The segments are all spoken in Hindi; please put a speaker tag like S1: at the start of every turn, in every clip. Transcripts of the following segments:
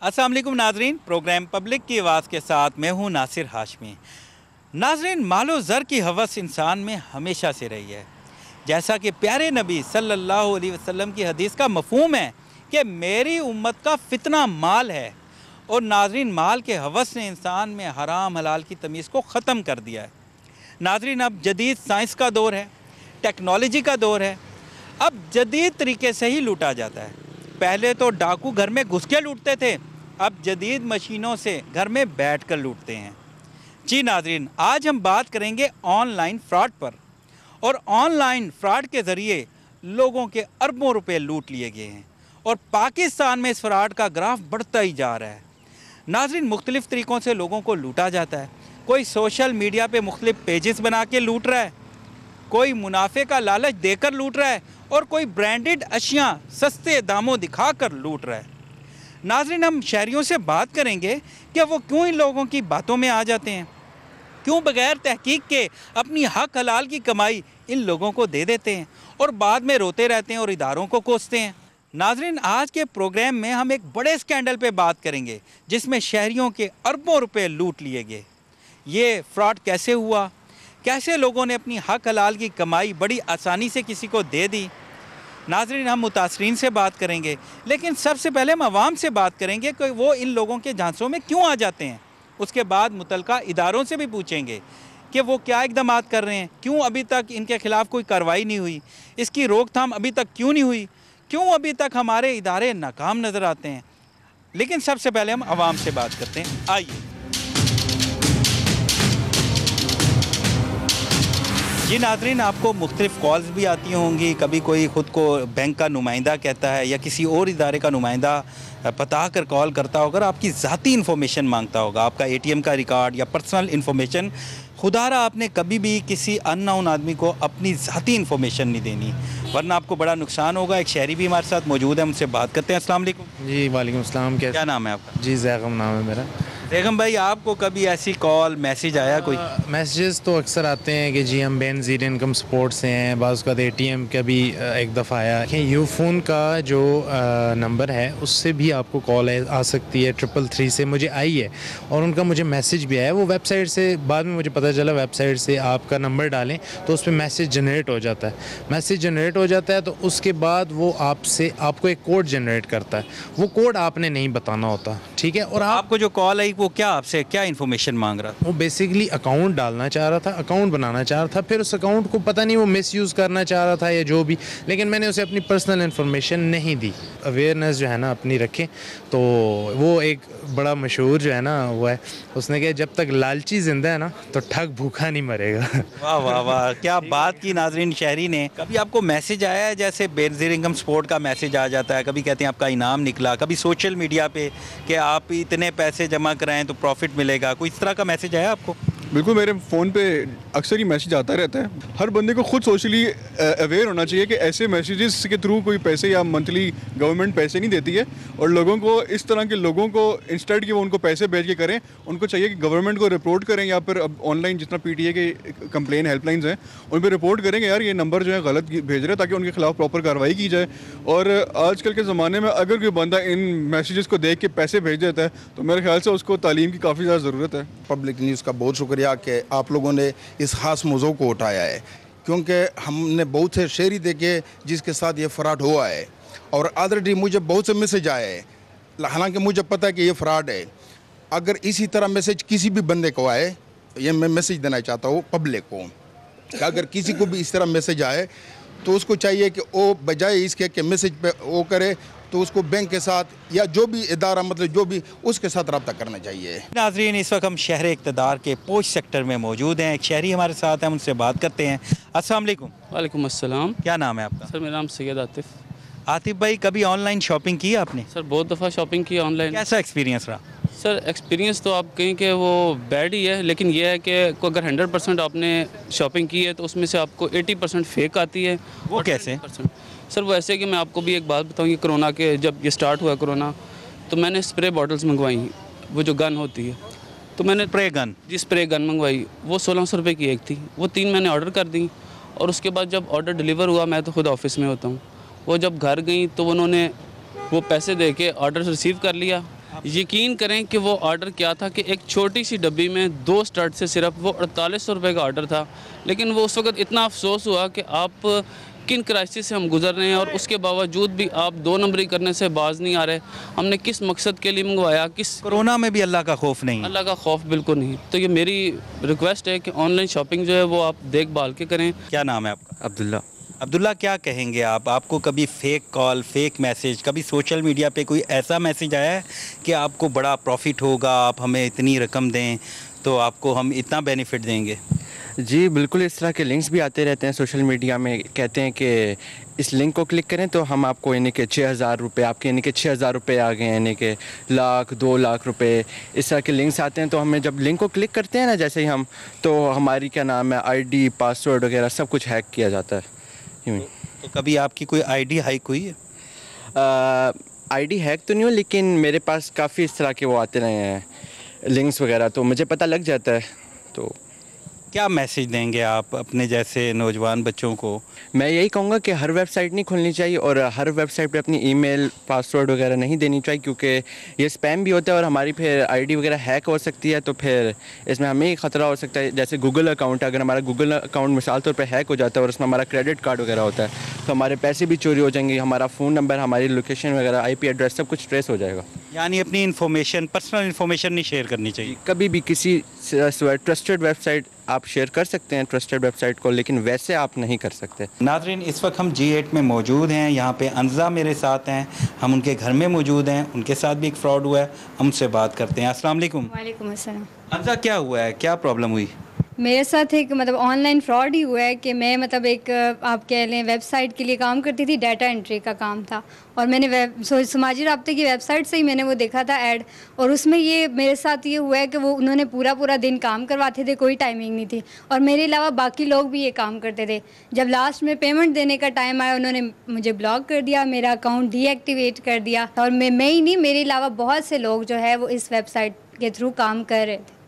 S1: अस्सलाम वालेकुम नाजरीन, प्रोग्राम पब्लिक की आवाज़ के साथ मैं हूँ नासिर हाशमी। नाजरीन, मालो ज़र की हवस इंसान में हमेशा से रही है। जैसा कि प्यारे नबी सल्लल्लाहु अलैहि वसल्लम की हदीस का मफ़हूम है कि मेरी उम्मत का फितना माल है। और नाजरीन, माल के हवस ने इंसान में हराम हलाल की तमीज़ को ख़त्म कर दिया है। नाजरीन, अब जदीद साइंस का दौर है, टेक्नोलॉजी का दौर है। अब जदीद तरीके से ही लूटा जाता है। पहले तो डाकू घर में घुस के लूटते थे, अब जदीद मशीनों से घर में बैठ कर लूटते हैं। जी नाजरीन, आज हम बात करेंगे ऑनलाइन फ्रॉड पर। और ऑनलाइन फ्रॉड के ज़रिए लोगों के अरबों रुपए लूट लिए गए हैं और पाकिस्तान में इस फ्रॉड का ग्राफ बढ़ता ही जा रहा है। नाजरीन, मुख्तलिफ़ तरीक़ों से लोगों को लूटा जाता है। कोई सोशल मीडिया पे मुख्तलिफ़ पेजेस बना के लूट रहा है, कोई मुनाफे का लालच देकर लूट रहा है और कोई ब्रांडेड अशियाँ सस्ते दामों दिखाकर लूट रहा है। नाजरीन, हम शहरियों से बात करेंगे कि वो क्यों इन लोगों की बातों में आ जाते हैं, क्यों बगैर तहकीक के अपनी हक हलाल की कमाई इन लोगों को दे देते हैं और बाद में रोते रहते हैं और इदारों को कोसते हैं। नाजरीन, आज के प्रोग्राम में हम एक बड़े स्कैंडल पे बात करेंगे जिसमें शहरियों के अरबों रुपए लूट लिए गए। ये फ्रॉड कैसे हुआ, कैसे लोगों ने अपनी हक हलाल की कमाई बड़ी आसानी से किसी को दे दी। नाजरीन, हम मुतासरीन से बात करेंगे, लेकिन सबसे पहले हम आवाम से बात करेंगे कि वो इन लोगों के झांसों में क्यों आ जाते हैं। उसके बाद मुतलका इदारों से भी पूछेंगे कि वो क्या इक़दाम कर रहे हैं, क्यों अभी तक इनके ख़िलाफ़ कोई कार्रवाई नहीं हुई, इसकी रोकथाम अभी तक क्यों नहीं हुई, क्यों अभी तक हमारे इदारे नाकाम नज़र आते हैं। लेकिन सबसे पहले हम आवाम से बात करते हैं। आइए। जी नाजरीन, आपको मुख्तलिफ़ कॉल्स भी आती होंगी। कभी कोई ख़ुद को बैंक का नुमाइंदा कहता है या किसी और इदारे का नुमाइंदा बता कर कॉल करता होगा, आपकी ज़ाती इन्फॉर्मेशन मांगता होगा, आपका ATM का रिकॉर्ड या पर्सनल इन्फॉर्मेशन। खुदारा आपने कभी भी किसी अननोन आदमी को अपनी ज़ाती इन्फॉर्मेशन नहीं देनी, वरना आपको बड़ा नुकसान होगा। एक शहरी भी हमारे साथ मौजूद है, उनसे बात करते हैं। अस्सलाम वालेकुम।
S2: जी वालेकुम अस्सलाम।
S1: क्या नाम है आपका?
S2: जी ज़ैगम नाम है मेरा।
S1: बेगम भाई, आपको कभी ऐसी कॉल मैसेज आया कोई?
S2: मैसेजेस तो अक्सर आते हैं कि जी हम बेनज़ीर इनकम सपोर्ट से हैं। बाज़ का ATM का भी एक दफ़ा आया कि यूफोन का जो नंबर है उससे भी आपको कॉल आ सकती है। 333 से मुझे आई है और उनका मुझे मैसेज भी आया। वो वेबसाइट से बाद में मुझे पता चला, वेबसाइट से आपका नंबर डालें तो उस पर मैसेज जनरेट हो जाता है। मैसेज जनरेट हो जाता है तो उसके बाद वो आपको एक कोड जनरेट करता है। वो कोड आपने नहीं बताना होता, ठीक है। और
S1: आपको जो कॉल आई वो क्या आपसे क्या इन्फॉर्मेशन मांग रहा था?
S2: वो बेसिकली अकाउंट डालना चाह रहा था, अकाउंट बनाना चाह रहा था। फिर उस अकाउंट को पता नहीं वो मिसयूज़ करना चाह रहा था या जो भी, लेकिन मैंने उसे अपनी पर्सनल इन्फॉर्मेशन नहीं दी। अवेयरनेस जो है ना अपनी रखें। तो वो एक बड़ा मशहूर जो है ना वो है, उसने कहा जब तक लालची जिंदा है ना तो ठग भूखा नहीं मरेगा।
S1: वाह वाह वाह, क्या बात की नाजरीन शहरी ने। कभी आपको मैसेज आया है जैसे बेनज़ीर इनकम सपोर्ट का मैसेज आ जाता है, कभी कहते हैं आपका इनाम निकला, कभी सोशल मीडिया पे कि आप इतने पैसे जमा कराएं तो प्रॉफिट मिलेगा, कोई इस तरह का मैसेज आया आपको?
S3: बिल्कुल, मेरे फ़ोन पे अक्सर ही मैसेज आता रहता है। हर बंदे को खुद सोशली अवेयर होना चाहिए कि ऐसे मैसेजेस के थ्रू कोई पैसे या मंथली गवर्नमेंट पैसे नहीं देती है। और लोगों को इस तरह के लोगों को इंस्टेड कि वो उनको पैसे भेज के करें, उनको चाहिए कि गवर्नमेंट को रिपोर्ट करें या फिर अब ऑनलाइन जितना PTA के कंप्लेन हेल्पलाइंस हैं उन पर रिपोर्ट करेंगे यार ये नंबर जो है गलत भेज रहे हैं, ताकि उनके खिलाफ प्रॉपर कार्रवाई की जाए। और आजकल के ज़माने में अगर कोई बंदा इन मैसेजेस को देख के पैसे भेज देता है तो मेरे ख्याल से उसको तालीम की काफ़ी ज़्यादा ज़रूरत है।
S4: पब्लिक न्यूज़ का बहुत शुक्रिया कि आप लोगों ने इस ख़ास मौजू को उठाया है, क्योंकि हमने बहुत से शहरी देखे जिसके साथ ये फ्रॉड हुआ है और ऑलरेडी मुझे बहुत से मैसेज आए हैं। हालांकि मुझे पता है कि ये फ्रॉड है। अगर इसी तरह मैसेज किसी भी बंदे को आए, ये मैं मैसेज देना चाहता हूँ पब्लिक को कि अगर किसी को भी इस तरह मैसेज आए तो उसको चाहिए कि वो बजाय इसके कि मैसेज पे वो करे तो उसको बैंक के साथ या जो भी इदारा मतलब जो भी उसके साथ रब्ता करना चाहिए।
S1: नाजरीन, इस वक्त हम शहर इक़्तिदार के पोश सेक्टर में मौजूद हैं। एक शहरी हमारे साथ हैं, उनसे बात करते हैं। अस्सलाम वालेकुम।
S5: वालेकुम अस्सलाम।
S1: क्या नाम है आपका?
S5: सर मेरा नाम सैयद आतिफ़।
S1: आतिफ भाई, कभी ऑनलाइन शॉपिंग की आपने?
S5: सर बहुत दफ़ा शॉपिंग की ऑनलाइन।
S1: कैसा एक्सपीरियंस रहा?
S5: सर एक्सपीरियंस तो आप कहें कि वो बैड ही है, लेकिन यह है कि अगर 100% आपने शॉपिंग की है तो उसमें से आपको 80% फेक आती है।
S1: वो कैसे?
S5: सर वो ऐसे कि मैं आपको भी एक बात बताऊँ कि कोरोना के जब ये स्टार्ट हुआ कोरोना, तो मैंने स्प्रे बॉटल्स मंगवाई, वो जो गन होती है, तो मैंने स्प्रे गन मंगवाई। वो 1600 रुपये की एक थी, वो 3 मैंने ऑर्डर कर दी। और उसके बाद जब ऑर्डर डिलीवर हुआ, मैं तो खुद ऑफिस में होता हूँ, वो जब घर गई तो उन्होंने वो पैसे दे के ऑर्डर रिसीव कर लिया यकीन करें कि वो ऑर्डर क्या था कि एक छोटी सी डब्बी में 2 स्टड से सिर्फ वो 4800 रुपये का ऑर्डर था। लेकिन वो उस वक्त इतना अफसोस हुआ कि आप किन क्राइसिस से हम गुजर रहे हैं और उसके बावजूद भी आप 2 नंबरी करने से बाज नहीं आ रहे। हमने किस मकसद के लिए मंगवाया, किस
S1: कोरोना में भी अल्लाह का खौफ नहीं है।
S5: अल्लाह का खौफ बिल्कुल नहीं। तो ये मेरी रिक्वेस्ट है कि ऑनलाइन शॉपिंग जो है वो आप देखभाल के करें।
S1: क्या नाम है आपका?
S6: अब्दुल्ला।
S1: अब्दुल्ला, क्या कहेंगे आप? आपको कभी फेक कॉल, फेक मैसेज, कभी सोशल मीडिया पे कोई ऐसा मैसेज आया है कि आपको बड़ा प्रॉफिट होगा, आप हमें इतनी रकम दें तो आपको हम इतना बेनिफिट देंगे?
S6: जी बिल्कुल, इस तरह के लिंक्स भी आते रहते हैं सोशल मीडिया में। कहते हैं कि इस लिंक को क्लिक करें तो हम आपको यानी कि 6000 रुपये, आपके यानी कि 6000 रुपये आ गए, यानी कि लाख 2 लाख रुपए, इस तरह के लिंक्स आते हैं। तो हमें जब लिंक को क्लिक करते हैं ना, जैसे ही हम, तो हमारी क्या नाम है आईडी, पासवर्ड वगैरह सब कुछ हैक किया जाता है। यूँ ही।
S1: तो कभी आपकी कोई आईडी हैक हुई है?
S6: आईडी हैक तो नहीं हुई, लेकिन मेरे पास काफ़ी इस तरह के वो आते रहे हैं लिंक्स वगैरह, तो मुझे पता लग जाता है। तो
S1: क्या मैसेज देंगे आप अपने जैसे नौजवान बच्चों को?
S6: मैं यही कहूँगा कि हर वेबसाइट नहीं खोलनी चाहिए और हर वेबसाइट पे अपनी ईमेल, पासवर्ड वगैरह नहीं देनी चाहिए, क्योंकि ये स्पैम भी होता है और हमारी फिर आईडी वगैरह हैक हो सकती है। तो फिर इसमें हमें ही ख़तरा हो सकता है। जैसे गूगल अकाउंट, अगर हमारा गूगल अकाउंट मिसाल तौर पर हैक हो जाता है और उसमें हमारा क्रेडिट कार्ड वगैरह होता है, तो हमारे पैसे भी चोरी हो जाएंगे, हमारा फ़ोन नंबर, हमारी लोकेशन वगैरह, IP एड्रेस सब कुछ ट्रेस हो जाएगा।
S1: यानी अपनी इन्फॉर्मेशन, पर्सनल इन्फॉर्मेशन नहीं शेयर करनी चाहिए
S6: कभी भी। किसी ट्रस्टेड वेबसाइट आप शेयर कर सकते हैं, ट्रस्टेड वेबसाइट को, लेकिन वैसे आप नहीं कर सकते।
S1: नाज़रीन, इस वक्त हम G8 में मौजूद हैं। यहाँ पे अंजा मेरे साथ हैं, हम उनके घर में मौजूद हैं। उनके साथ भी एक फ़्रॉड हुआ है, हम उनसे बात करते हैं। अस्सलाम वालेकुम।
S7: वालेकुम अस्सलाम।
S1: अंजा, क्या हुआ है, क्या प्रॉब्लम हुई?
S7: मेरे साथ एक ऑनलाइन फ्रॉड ही हुआ है कि मैं एक आप कह लें वेबसाइट के लिए काम करती थी, डाटा एंट्री का काम था, और मैंने समाजी राब्ते की वेबसाइट से ही मैंने वो देखा था ऐड, और उसमें ये मेरे साथ ये हुआ है कि वो उन्होंने पूरा दिन काम करवाते थे, कोई टाइमिंग नहीं थी, और मेरे अलावा बाकी लोग भी ये काम करते थे। जब लास्ट में पेमेंट देने का टाइम आया, उन्होंने मुझे ब्लॉक कर दिया, मेरा अकाउंट डीएक्टिवेट कर दिया, और मैं ही नहीं, मेरे अलावा बहुत से लोग जो है वो इस वेबसाइट के थ्रू काम कर रहे थे।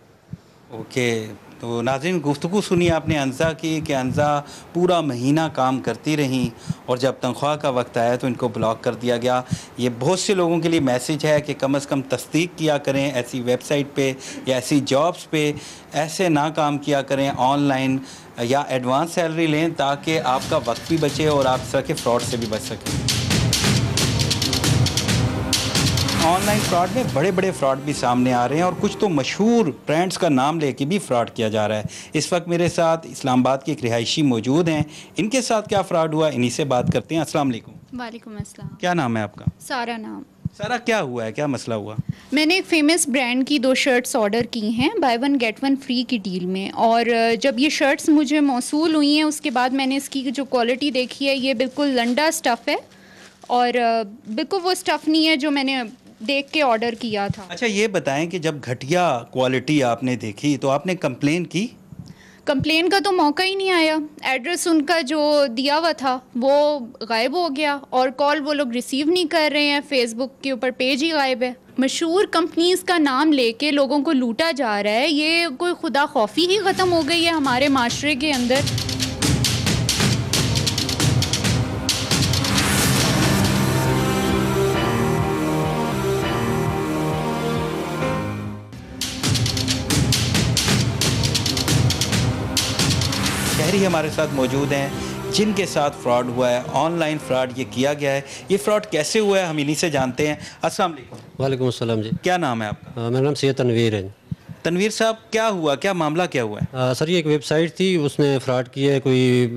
S1: ओके, तो नाज़रीन, गुफ्तगू सुनी आपने अंजा की कि अंजा पूरा महीना काम करती रहीं और जब तनख्वाह का वक्त आया तो इनको ब्लॉक कर दिया गया। ये बहुत से लोगों के लिए मैसेज है कि कम से कम तस्दीक किया करें ऐसी वेबसाइट पे या ऐसी जॉब्स पे, ऐसे ना काम किया करें ऑनलाइन, या एडवांस सैलरी लें ताकि आपका वक्त भी बचे और आप इस तरह के फ्रॉड से भी बच सकें। ऑनलाइन फ्रॉड में बड़े बड़े फ्रॉड भी सामने आ रहे हैं और कुछ तो मशहूर ब्रांड्स का नाम लेके भी फ्रॉड किया जा रहा है। इस वक्त मेरे साथ इस्लामाबाद के एक रिहायशी मौजूद हैं, इनके साथ क्या फ्रॉड हुआ इन्हीं से बात करते हैं। अस्सलाम वालेकुम।
S8: वालेकुम अस्सलाम।
S1: क्या नाम है आपका?
S8: सारा नाम।
S1: सारा, क्या हुआ है, क्या मसला हुआ?
S8: मैंने एक फेमस ब्रांड की 2 शर्ट्स ऑर्डर की हैं बाय 1 गेट 1 फ्री की डील में, और जब ये शर्ट्स मुझे मौसूल हुई हैं उसके बाद मैंने इसकी जो क्वालिटी देखी है, ये बिल्कुल लंडा स्टफ़ है और बिल्कुल वो स्टफ़ नहीं है जो मैंने देख के ऑर्डर किया था।
S1: अच्छा, ये बताएं कि जब घटिया क्वालिटी आपने देखी तो आपने कंप्लेन की?
S8: कंप्लेन का तो मौका ही नहीं आया। एड्रेस उनका जो दिया हुआ था वो गायब हो गया और कॉल वो लोग रिसीव नहीं कर रहे हैं, फेसबुक के ऊपर पेज ही गायब है। मशहूर कंपनीज़ का नाम लेके लोगों को लूटा जा रहा है, ये कोई खुदा खौफी ही ख़त्म हो गई है हमारे माशरे के अंदर।
S1: शहरी हमारे साथ मौजूद हैं जिनके साथ फ्रॉड हुआ है, ऑनलाइन फ्रॉड ये किया गया है। ये फ्रॉड कैसे हुआ है हम इन्हीं से जानते हैं। अस्सलाम वालेकुम।
S9: वालेकुम अस्सलाम जी।
S1: क्या नाम है आपका?
S9: मेरा नाम सैयद तनवीर है।
S1: तनवीर साहब, क्या हुआ, क्या मामला क्या हुआ है?
S9: सर, ये एक वेबसाइट थी, उसने फ्रॉड किया है। कोई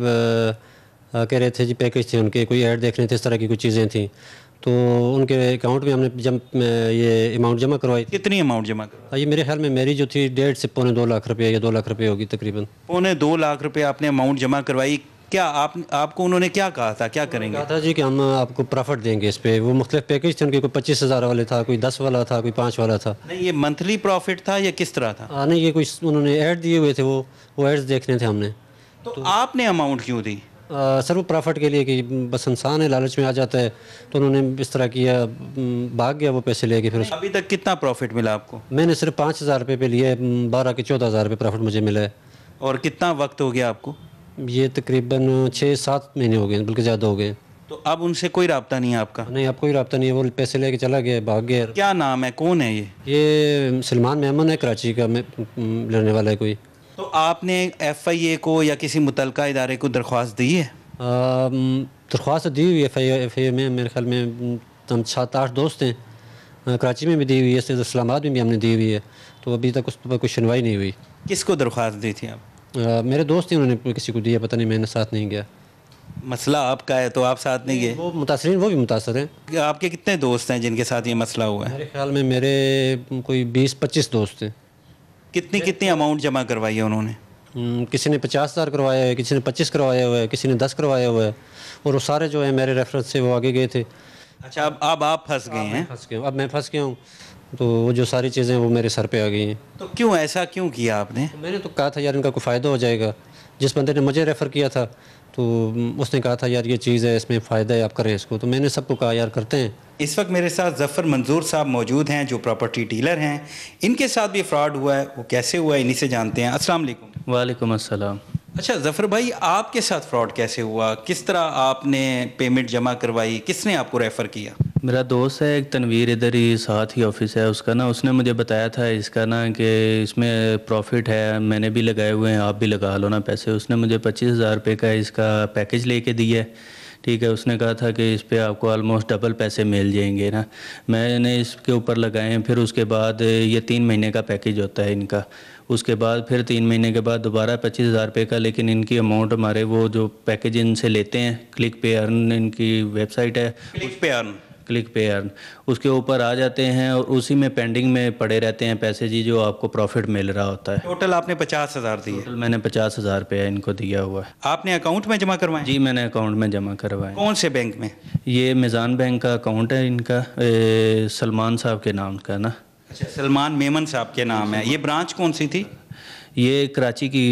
S9: कह रहे थे जी पैकेज थे उनके, कोई ऐड देख रहे थे, इस तरह की कुछ चीज़ें थी, तो उनके अकाउंट में हमने जब ये अमाउंट जमा करवाई।
S1: कितनी अमाउंट जमा करवाई?
S9: ये मेरे ख्याल में मेरी जो थी 1.5 से पौने 2 लाख रुपये या 2 लाख रुपये होगी तकरीबन।
S1: पौने 2 लाख रुपये आपने अमाउंट जमा करवाई। क्या आपको उन्होंने क्या कहा था, क्या करेंगे?
S9: कहा था जी कि हम आपको प्रॉफिट देंगे इस पे। वो मुख्तलिफ पैकेज थे उनके, कोई 25,000 वाले था, कोई 10 वाला था, कोई 5 वाला था।
S1: नहीं, ये मंथली प्रॉफिट था या किस तरह था?
S9: नहीं, ये कोई उन्होंने ऐड दिए हुए थे, वो एड्स देखने थे हमने।
S1: तो आपने अमाउंट क्यों दी?
S9: सर, वो प्रॉफिट के लिए कि बस इंसान है, लालच में आ जाता है, तो उन्होंने इस तरह किया, भाग गया वो पैसे लेके। फिर
S1: अभी तक कितना प्रॉफिट मिला आपको?
S9: मैंने सिर्फ 5,000 रुपये पे लिए, 12 के 14,000 रुपये प्रॉफिट मुझे मिला है।
S1: और कितना वक्त हो गया आपको?
S9: ये तकरीबन 6-7 महीने हो गए, बल्कि ज़्यादा हो गए।
S1: तो अब उनसे कोई रब्ता नहीं है आपका?
S9: नहीं, अब कोई रब्ता नहीं है, वो पैसे लेके चला गया, भाग गया।
S1: क्या नाम है, कौन है
S9: ये सलमान मेमन है, कराची का रहने वाला है कोई।
S1: तो आपने FIA को या किसी मुतलका इदारे को दरख्वास्त दी है?
S9: दरख्वास्त दी हुई है FIA में, मेरे ख्याल में हम 7-8 दोस्त हैं, कराची में भी दी हुई है, इस्लामाबाद में भी हमने दी हुई है, तो अभी तक उस पर कोई सुनवाई नहीं हुई।
S1: किसको दरख्वास्त दी थी आप?
S9: मेरे दोस्त ही, उन्होंने किसी को दिया, पता नहीं, मैंने साथ नहीं गया।
S1: मसला आपका है तो आप साथ नहीं गए?
S9: वो मुतासरीन, वो भी मुतासर हैं।
S1: आपके कितने दोस्त हैं जिनके साथ ये मसला हुआ है?
S9: मेरे ख्याल में मेरे कोई 20-25 दोस्त हैं।
S1: कितनी अमाउंट जमा करवाई है उन्होंने?
S9: किसी ने 50,000 करवाया है, किसी ने 25 करवाया हुआ है, किसी ने 10 करवाया हुआ है, और वो सारे जो है मेरे रेफरेंस से वो आगे गए थे।
S1: अच्छा, अब आप फंस गए हैं?
S9: फंस गया, अब मैं फंस गया हूँ, तो वो जो सारी चीज़ें वो मेरे सर पे आ गई हैं।
S1: तो क्यों ऐसा क्यों किया आपने?
S9: तो मैंने तो कहा था यार इनका कोई फ़ायदा हो जाएगा, जिस बंदे ने मुझे रेफ़र किया था तो उसने कहा था यार ये चीज़ है, इसमें फ़ायदा है, आप करें इसको, तो मैंने सबको कहा यार करते हैं।
S1: इस वक्त मेरे साथ ज़फ़र मंजूर साहब मौजूद हैं जो प्रॉपर्टी डीलर हैं। इनके साथ भी फ्रॉड हुआ है, वो कैसे हुआ है इन्हीं से जानते हैं। अस्सलाम वालेकुम।
S5: वालेकुम अस्सलाम।
S1: अच्छा ज़फ़र भाई, आपके साथ फ्रॉड कैसे हुआ, किस तरह आपने पेमेंट जमा करवाई, किसने आपको रेफ़र किया?
S5: मेरा दोस्त है एक तनवीर, इधर ही साथ ही ऑफिस है उसका ना, उसने मुझे बताया था इसका ना कि इसमें प्रॉफिट है, मैंने भी लगाए हुए हैं, आप भी लगा लो ना पैसे। उसने मुझे 25,000 रुपये का इसका पैकेज लेके दिया है, ठीक है। उसने कहा था कि इस पे आपको ऑलमोस्ट डबल पैसे मिल जाएंगे ना। मैंने इसके ऊपर लगाए हैं, फिर उसके बाद ये 3 महीने का पैकेज होता है इनका, उसके बाद फिर 3 महीने के बाद दोबारा 25,000 रुपये का, लेकिन इनकी अमाउंट हमारे वो जो पैकेज इनसे लेते हैं, क्लिक पे अर्न इनकी वेबसाइट है, क्लिक पे अर्न, उसके ऊपर आ जाते हैं और उसी में पेंडिंग में पड़े रहते हैं पैसे जी, जो आपको प्रॉफिट मिल रहा होता है।
S1: टोटल आपने 50,000 दिए?
S5: टोटल मैंने 50,000 रुपये इनको दिया हुआ है।
S1: आपने अकाउंट में जमा करवाए?
S5: जी मैंने अकाउंट में जमा करवाए।
S1: कौन से बैंक में?
S5: ये मिज़ान बैंक का अकाउंट है इनका, सलमान साहब के नाम का ना।
S1: अच्छा, सलमान मेमन साहब के नाम है। ये ब्रांच कौन सी थी?
S5: ये कराची की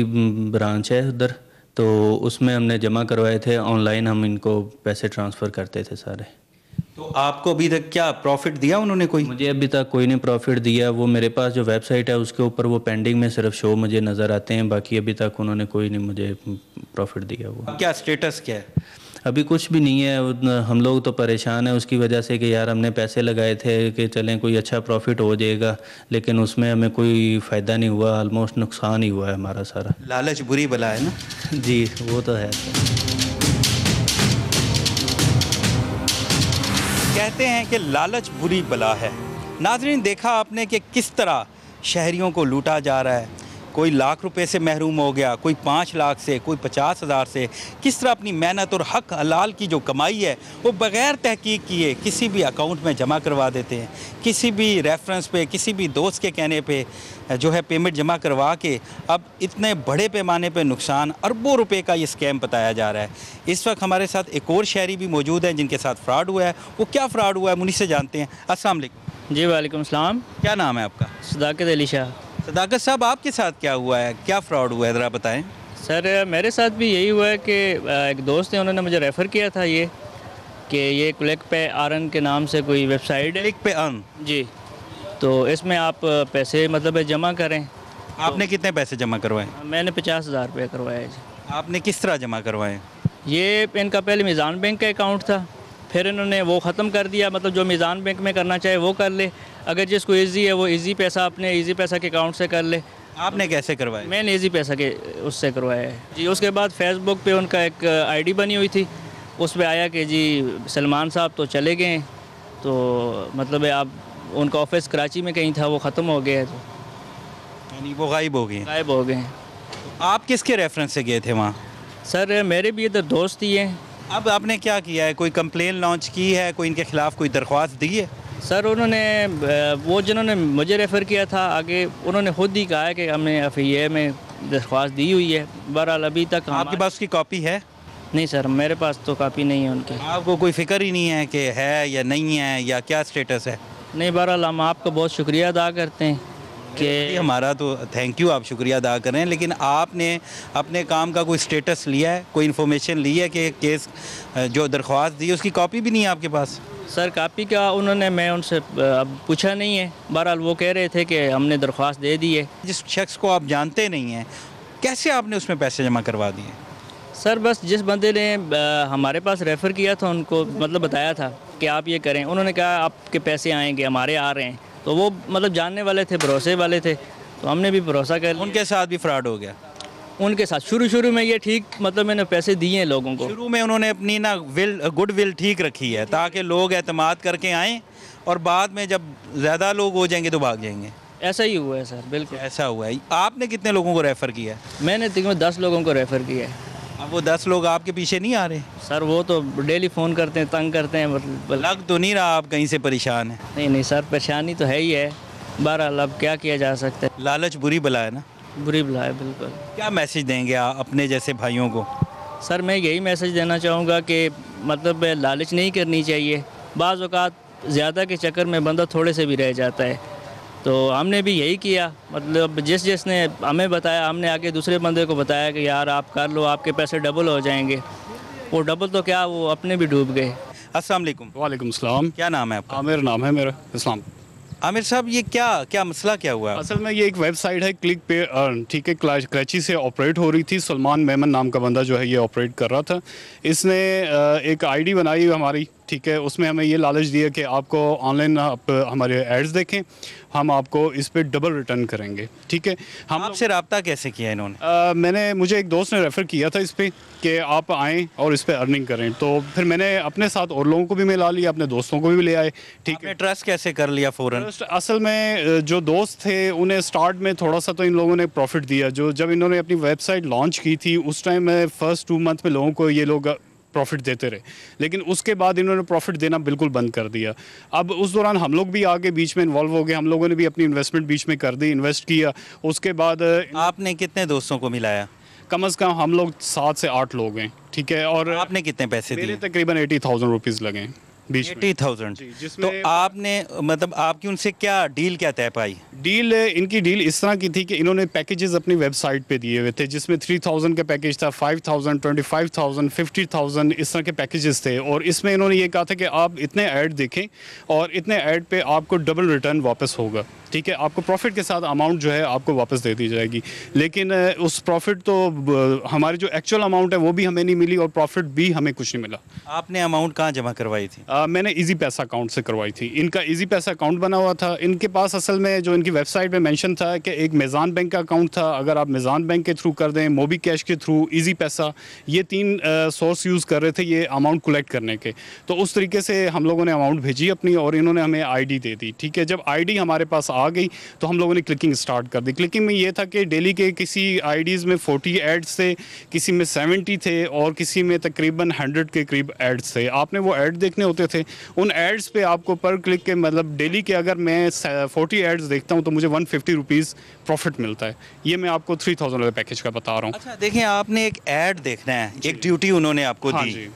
S5: ब्रांच है उधर, तो उसमें हमने जमा करवाए थे, ऑनलाइन हम इनको पैसे ट्रांसफ़र करते थे सारे।
S1: तो आपको अभी तक क्या प्रॉफिट दिया उन्होंने कोई?
S5: मुझे अभी तक कोई नहीं प्रॉफिट दिया। वो मेरे पास जो वेबसाइट है उसके ऊपर वो पेंडिंग में सिर्फ शो मुझे नज़र आते हैं, बाकी अभी तक उन्होंने कोई नहीं मुझे प्रॉफिट दिया। वो
S1: क्या स्टेटस क्या है?
S5: अभी कुछ भी नहीं है। हम लोग तो परेशान हैं उसकी वजह से कि यार हमने पैसे लगाए थे कि चलें कोई अच्छा प्रॉफिट हो जाएगा, लेकिन उसमें हमें कोई फ़ायदा नहीं हुआ, ऑलमोस्ट नुकसान ही हुआ है हमारा सारा।
S1: लालच बुरी बला है ना?
S5: जी वो तो है।
S1: कहते हैं कि लालच बुरी बला है। नाज़रीन, देखा आपने कि किस तरह शहरियों को लूटा जा रहा है। कोई लाख रुपए से महरूम हो गया, कोई 5 लाख से, कोई 50,000 से। किस तरह अपनी मेहनत और हक हलाल की जो कमाई है वो बग़ैर तहकीक किए किसी भी अकाउंट में जमा करवा देते हैं। किसी भी रेफरेंस पे, किसी भी दोस्त के कहने पे जो है पेमेंट जमा करवा के अब इतने बड़े पैमाने पे नुकसान, अरबों रुपए का ये स्कैम बताया जा रहा है। इस वक्त हमारे साथ एक और शहरी भी मौजूद हैं जिनके साथ फ्रॉड हुआ है। वो क्या फ्रॉड हुआ है उन्हीं से जानते हैं। अस्सलाम वालेकुम।
S10: जी वालेकुम सलाम।
S1: क्या नाम है आपका?
S10: सदाकत अली शाह।
S1: सदाकत साहब, आपके साथ क्या हुआ है, क्या फ्रॉड हुआ है, ज़रा बताएं।
S10: सर मेरे साथ भी यही हुआ है कि एक दोस्त ने, उन्होंने मुझे रेफ़र किया था ये कि ये क्लिक पे अर्न के नाम से कोई वेबसाइट है।
S1: क्लिक पे अर्न? जी।
S10: तो इसमें आप पैसे मतलब जमा करें।
S1: आपने कितने पैसे जमा करवाए?
S10: मैंने 50,000 रुपये करवाए जी।
S1: आपने किस तरह जमा करवाए?
S10: ये इनका पहले मिज़ान बैंक का अकाउंट था, फिर इन्होंने वो ख़त्म कर दिया, मतलब जो मिज़ान बैंक में करना चाहे वो कर ले, अगर जिसको इजी है वो इजी पैसा अपने इजी पैसा के अकाउंट से कर ले।
S1: आपने कैसे करवाए?
S10: मैंने इजी पैसा के उससे करवाया है जी। उसके बाद फेसबुक पे उनका एक आईडी बनी हुई थी, उस पर आया कि जी सलमान साहब तो चले गए, तो मतलब आप उनका ऑफिस कराची में कहीं था, वो ख़त्म हो गया है, तो
S1: यानी वो गायब हो गए?
S10: गायब हो गए।
S1: आप किसके रेफरेंस से गए थे वहाँ?
S10: सर मेरे भी इधर दोस्त ही हैं।
S1: अब आपने क्या किया है, कोई कंप्लेन लॉन्च की है, कोई इनके ख़िलाफ़ कोई दरख्वास्त दी है?
S10: सर उन्होंने वो जिन्होंने मुझे रेफ़र किया था आगे, उन्होंने ख़ुद ही कहा है कि हमने FIA में दरख्वास्त दी हुई है। बहरहाल अभी तक
S1: आपके पास उसकी कॉपी है?
S10: नहीं सर, मेरे पास तो कॉपी नहीं है उनकी।
S1: आपको कोई फ़िक्र ही नहीं है कि है या नहीं है, या क्या स्टेटस है?
S10: नहीं, बहरहाल हम आपका बहुत शुक्रिया अदा करते हैं कि
S1: हमारा तो थैंक यू, आप शुक्रिया अदा करें, लेकिन आपने अपने काम का कोई स्टेटस लिया है, कोई इन्फॉर्मेशन ली है कि केस जो दरख्वास्त दी उसकी कॉपी भी नहीं है आपके पास?
S10: सर कॉपी का उन्होंने, मैं उनसे अब पूछा नहीं है। बहरहाल वो कह रहे थे कि हमने दरख्वास्त दे दी है।
S1: जिस शख्स को आप जानते नहीं हैं, कैसे आपने उसमें पैसे जमा करवा दिए?
S10: सर बस जिस बंदे ने हमारे पास रेफ़र किया था उनको मतलब बताया था कि आप ये करें, उन्होंने कहा आपके पैसे आएंगे, हमारे आ रहे हैं, तो वो मतलब जानने वाले थे, भरोसे वाले थे, तो हमने भी भरोसा कर लिया।
S1: उनके साथ भी फ्रॉड हो गया?
S10: उनके साथ शुरू में ये ठीक, मतलब मैंने पैसे दिए हैं लोगों को।
S1: शुरू में उन्होंने अपनी ना गुड विल ठीक रखी है ताकि लोग एतमाद करके आएँ, और बाद में जब ज़्यादा लोग हो जाएंगे तो भाग जाएंगे।
S10: ऐसा ही हुआ है सर, बिल्कुल
S1: ऐसा हुआ है। आपने कितने लोगों को रेफ़र किया है?
S10: मैंने तकरीबन 10 लोगों को रेफ़र किया है।
S1: अब वो 10 लोग आपके पीछे नहीं आ रहे?
S10: सर वो तो डेली फ़ोन करते हैं, तंग करते हैं।
S1: लग तो नहीं रहा आप कहीं से परेशान हैं?
S10: नहीं सर, परेशानी तो है ही है, बहरहाल अब क्या किया जा सकता है।
S1: लालच बुरी बला है ना?
S10: बुरी बला है, बिल्कुल।
S1: क्या मैसेज देंगे आप अपने जैसे भाइयों को?
S10: सर मैं यही मैसेज देना चाहूँगा कि मतलब लालच नहीं करनी चाहिए। बाज़ औक़ात ज़्यादा के चक्कर में बंदा थोड़े से भी रह जाता है, तो हमने भी यही किया। मतलब जिसने हमें बताया, हमने आके दूसरे बंदे को बताया कि यार आप कर लो, आपके पैसे डबल हो जाएंगे। वो डबल तो क्या, वो अपने भी डूब गए।
S1: अस्सलाम वालेकुम।
S11: वालेकुम सलाम।
S1: क्या नाम है आपका?
S11: आमिर नाम है मेरा, इस्लाम।
S1: आमिर साहब, ये क्या मसला क्या हुआ?
S11: असल में ये एक वेबसाइट है क्लिक पे अर्न, ठीक है, कराची से ऑपरेट हो रही थी। सलमान मेमन नाम का बंदा जो है ये ऑपरेट कर रहा था। इसने एक आईडी बनाई हमारी, ठीक है, उसमें हमें ये लालच दिया कि आपको ऑनलाइन आप हमारे एड्स देखें, हम आपको इस पे डबल रिटर्न करेंगे, ठीक है। हम
S1: आपसे रब्ता कैसे किया इन्होंने?
S11: मुझे एक दोस्त ने रेफ़र किया था इस पे कि आप आएँ और इस पे अर्निंग करें, तो फिर मैंने अपने साथ और लोगों को भी मिला लिया, अपने दोस्तों को भी ले आए, ठीक है।
S1: ट्रस्ट कैसे कर लिया फ़ौरन?
S11: असल में जो दोस्त थे उन्हें स्टार्ट में थोड़ा सा तो इन लोगों ने प्रॉफिट दिया। जब इन्होंने अपनी वेबसाइट लॉन्च की थी उस टाइम में फ़र्स्ट 2 मंथ में लोगों को ये लोग प्रॉफिट देते रहे, लेकिन उसके बाद इन्होंने प्रॉफिट देना बिल्कुल बंद कर दिया। अब उस दौरान हम लोग भी आगे बीच में इन्वॉल्व हो गए, हम लोगों ने भी अपनी इन्वेस्टमेंट बीच में कर दी, इन्वेस्ट किया। उसके बाद
S1: आपने कितने दोस्तों को मिलाया?
S11: कम अज़ कम हम लोग 7 से 8 लोग हैं, ठीक है। और
S1: आपने कितने पैसे दिए?
S11: तकरीबन 80,000 रुपीज़ लगे।
S1: 80,000। तो आपने मतलब आपकी उनसे क्या डील क्या तय पाई?
S11: इनकी डील इस तरह की थी कि इन्होंने पैकेजेस अपनी वेबसाइट पे दिए हुए थे, जिसमें 3,000 का पैकेज था, 5,000, 25,000, 50,000 इस तरह के पैकेजेस थे। और इसमें इन्होंने ये कहा था कि आप इतने ऐड देखें और इतने ऐड पे आपको डबल रिटर्न वापस होगा, ठीक है, आपको प्रॉफिट के साथ अमाउंट जो है आपको वापस दे दी जाएगी। लेकिन उस प्रॉफिट तो हमारी जो एक्चुअल अमाउंट है वो भी हमें नहीं मिली और प्रॉफिट भी हमें कुछ नहीं मिला।
S1: आपने अमाउंट कहाँ जमा करवाई थी?
S11: मैंने इजी पैसा अकाउंट से करवाई थी। इनका इजी पैसा अकाउंट बना हुआ था। इनके पास असल में जो इनकी वेबसाइट पे मेंशन था कि एक मेज़ान बैंक का अकाउंट था, अगर आप मेज़ान बैंक के थ्रू कर दें, मोबी कैश के थ्रू, इजी पैसा, ये 3 सोर्स यूज़ कर रहे थे ये अमाउंट कलेक्ट करने के। तो उस तरीके से हम लोगों ने अमाउंट भेजी अपनी और इन्होंने हमें आईडी दे दी, ठीक है। जब आईडी हमारे पास आ गई तो हम लोगों ने क्लिकिंग स्टार्ट कर दी। क्लिकिंग में ये था कि डेली के किसी आईडीज़ में 40 एड्स थे, किसी में 70 थे और किसी में तकरीबन 100 के करीब एड्स थे। आपने वो ऐड देखने होते थे। उन एड्स पे आपको पर क्लिक के मतलब डेली के अगर मैं 40 एड्स देखता हूँ तो मुझे 150 रुपीज़ प्रॉफिट मिलता है। ये मैं आपको 3,000 वाले पैकेज का बता रहा हूँ।
S1: अच्छा देखिए, आपने एक ऐड देखना है, एक ड्यूटी उन्होंने आपको दी,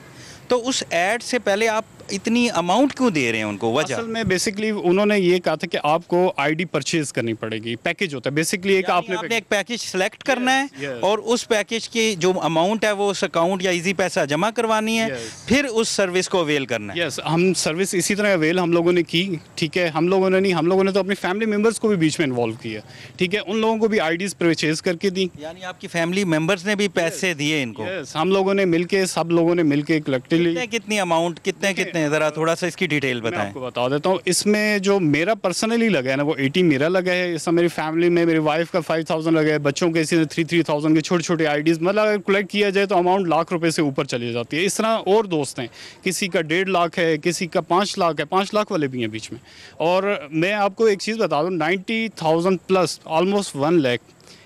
S1: तो उस ऐड से पहले आप इतनी अमाउंट क्यों दे रहे हैं उनको? वजह
S11: असल में बेसिकली उन्होंने ये कहा था कि आपको आईडी परचेज करनी पड़ेगी। पैकेज होता है बेसिकली एक, आपने
S1: एक पैकेज सेलेक्ट करना है और उस पैकेज की जो अमाउंट है वो उस अकाउंट या इजी पैसा जमा करवानी है, फिर उस सर्विस को अवेल करना है।
S11: हम सर्विस इसी तरह अवेल हम लोगों ने की, ठीक है। हम लोगों ने नहीं, हम लोगों ने तो अपनी फैमिली मेम्बर्स को भी बीच में इन्वॉल्व किया, ठीक है। उन लोगों को भी आईडीज परचेज करके दी।
S1: यानी आपकी फैमिली मेम्बर्स ने भी पैसे दिए इनको?
S11: हम लोगों ने मिलके, सब लोगों ने मिलके कलेक्टिवली।
S1: कितनी अमाउंट, कितने ज़रा थोड़ा सा की डिटेल बताएं।
S11: मैं आपको बता देता हूँ। इसमें जो मेरा पर्सनली लगा है ना वो 80 मेरा लगा है। इसमें मेरी फैमिली में मेरी वाइफ का 5,000 लगा है, बच्चों के इसी 3,000 के छोटे छोटे आईडीज़, मतलब अगर कलेक्ट किया जाए तो अमाउंट लाख रुपए से ऊपर चली जाती है। इस तरह और दोस्त हैं, किसी का 1.5 लाख है, किसी का 5 लाख है, 5 लाख वाले भी हैं बीच में। और मैं आपको एक चीज़ बता दूँ, 90,000 प्लस ऑलमोस्ट 1 लाख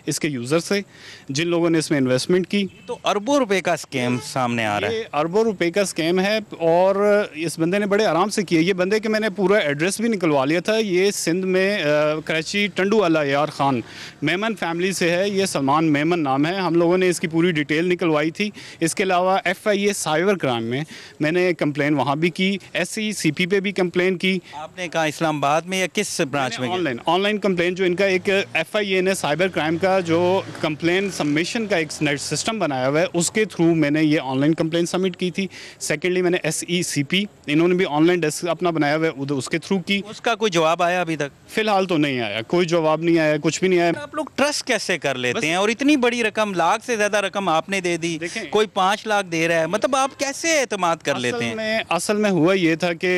S11: इसके यूज़र्स थे जिन लोगों ने इसमें इन्वेस्टमेंट की।
S1: तो अरबों रुपए का स्कैम सामने आ रहा है।
S11: ये अरबों रुपए का स्कैम है और इस बंदे ने बड़े आराम से किया। ये बंदे के मैंने पूरा एड्रेस भी निकलवा लिया था। ये सिंध में कराची टंडू वाला यार खान मेमन फैमिली से है। ये सलमान मेमन नाम है। हम लोगों ने इसकी पूरी डिटेल निकलवाई थी। इसके अलावा FIA साइबर क्राइम में मैंने कंप्लेन वहाँ भी की, SCCP पे भी कंप्लेन की।
S1: आपने कहा इस्लामाबाद में या किस ब्रांच में?
S11: ऑनलाइन कंप्लेन जो इनका एक FIA ने साइबर क्राइम का हमारा जो कंप्लेन सबमिशन का एक सिस्टम बनाया हुआ है उसके थ्रू मैंने ये ऑनलाइन कंप्लेन सबमिट की थी। सेकेंडली मैंने SECP इन्होंने भी ऑनलाइन डेस्क अपना बनाया हुआ है, उसके थ्रू की।
S1: उसका कोई जवाब आया अभी तक?
S11: फिलहाल तो नहीं आया, कोई जवाब नहीं आया, कुछ भी नहीं आया।
S1: आप लोग ट्रस्ट कैसे कर लेते हैं? और इतनी बड़ी रकम, लाख से ज़्यादा रकम आपने दे दी, कोई 5 लाख दे रहा है, मतलब आप कैसे एतमाद कर लेते हैं?
S11: असल में हुआ ये था कि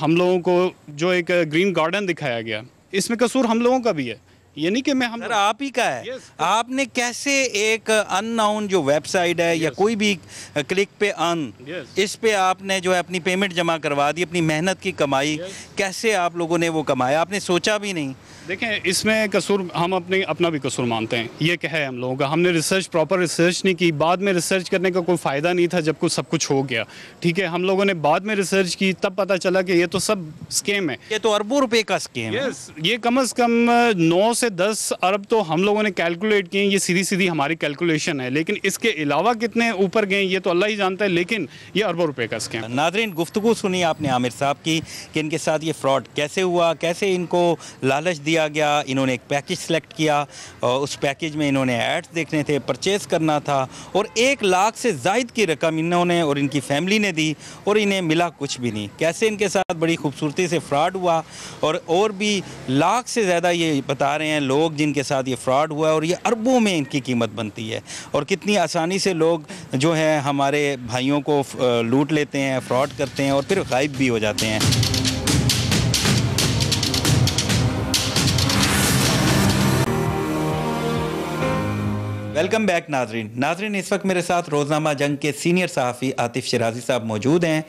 S11: हम लोगों को जो एक ग्रीन गार्डन दिखाया गया, इसमें कसूर हम लोगों का भी है, ये नहीं कि मैं हम
S1: आप ही का है। आपने कैसे एक अननोन जो वेबसाइट है या कोई भी क्लिक पे इस पे आपने जो है अपनी पेमेंट जमा करवा दी, अपनी मेहनत की कमाई, कैसे आप लोगों ने वो कमाया? आपने सोचा भी नहीं?
S11: देखें, इसमें कसूर हम अपना भी कसूर मानते हैं, ये क्या है हम लोगों का। हमने प्रॉपर रिसर्च नहीं की, बाद में रिसर्च करने का कोई फ़ायदा नहीं था जब सब कुछ हो गया। ठीक है, हम लोगों ने बाद में रिसर्च की, तब पता चला कि ये तो सब स्कैम है।
S1: ये तो अरबों रुपए का स्कैम है।
S11: ये कम से कम 9 से 10 अरब तो हम लोगों ने कैलकुलेट किए, ये सीधी सीधी हमारी कैलकुलेशन है, लेकिन इसके अलावा कितने ऊपर गए ये तो अल्लाह ही जानता है, लेकिन ये अरबों रुपए का स्कैम।
S1: नाज़रीन, गुफ्तगू सुनी आपने आमिर साहब की कि इनके साथ ये फ्रॉड कैसे हुआ, कैसे इनको लालच दिया गया। इन्होंने एक पैकेज सेलेक्ट किया और उस पैकेज में इन्होंने एड्स देखने थे, परचेज करना था, और 1 लाख से ज़ायद की रकम इन्होंने और इनकी फैमिली ने दी और इन्हें मिला कुछ भी नहीं। कैसे इनके साथ बड़ी खूबसूरती से फ्रॉड हुआ, और भी लाख से ज़्यादा ये बता रहे हैं लोग जिनके साथ ये फ्रॉड हुआ, और ये अरबों में इनकी कीमत बनती है। और कितनी आसानी से लोग जो हैं हमारे भाइयों को लूट लेते हैं, फ्रॉड करते हैं और फिर गायब भी हो जाते हैं। वेलकम बैक नाजरीन, इस वक्त मेरे साथ रोज़नामा जंग के सीनियर सहाफ़ी आतिफ शिराजी साहब मौजूद हैं।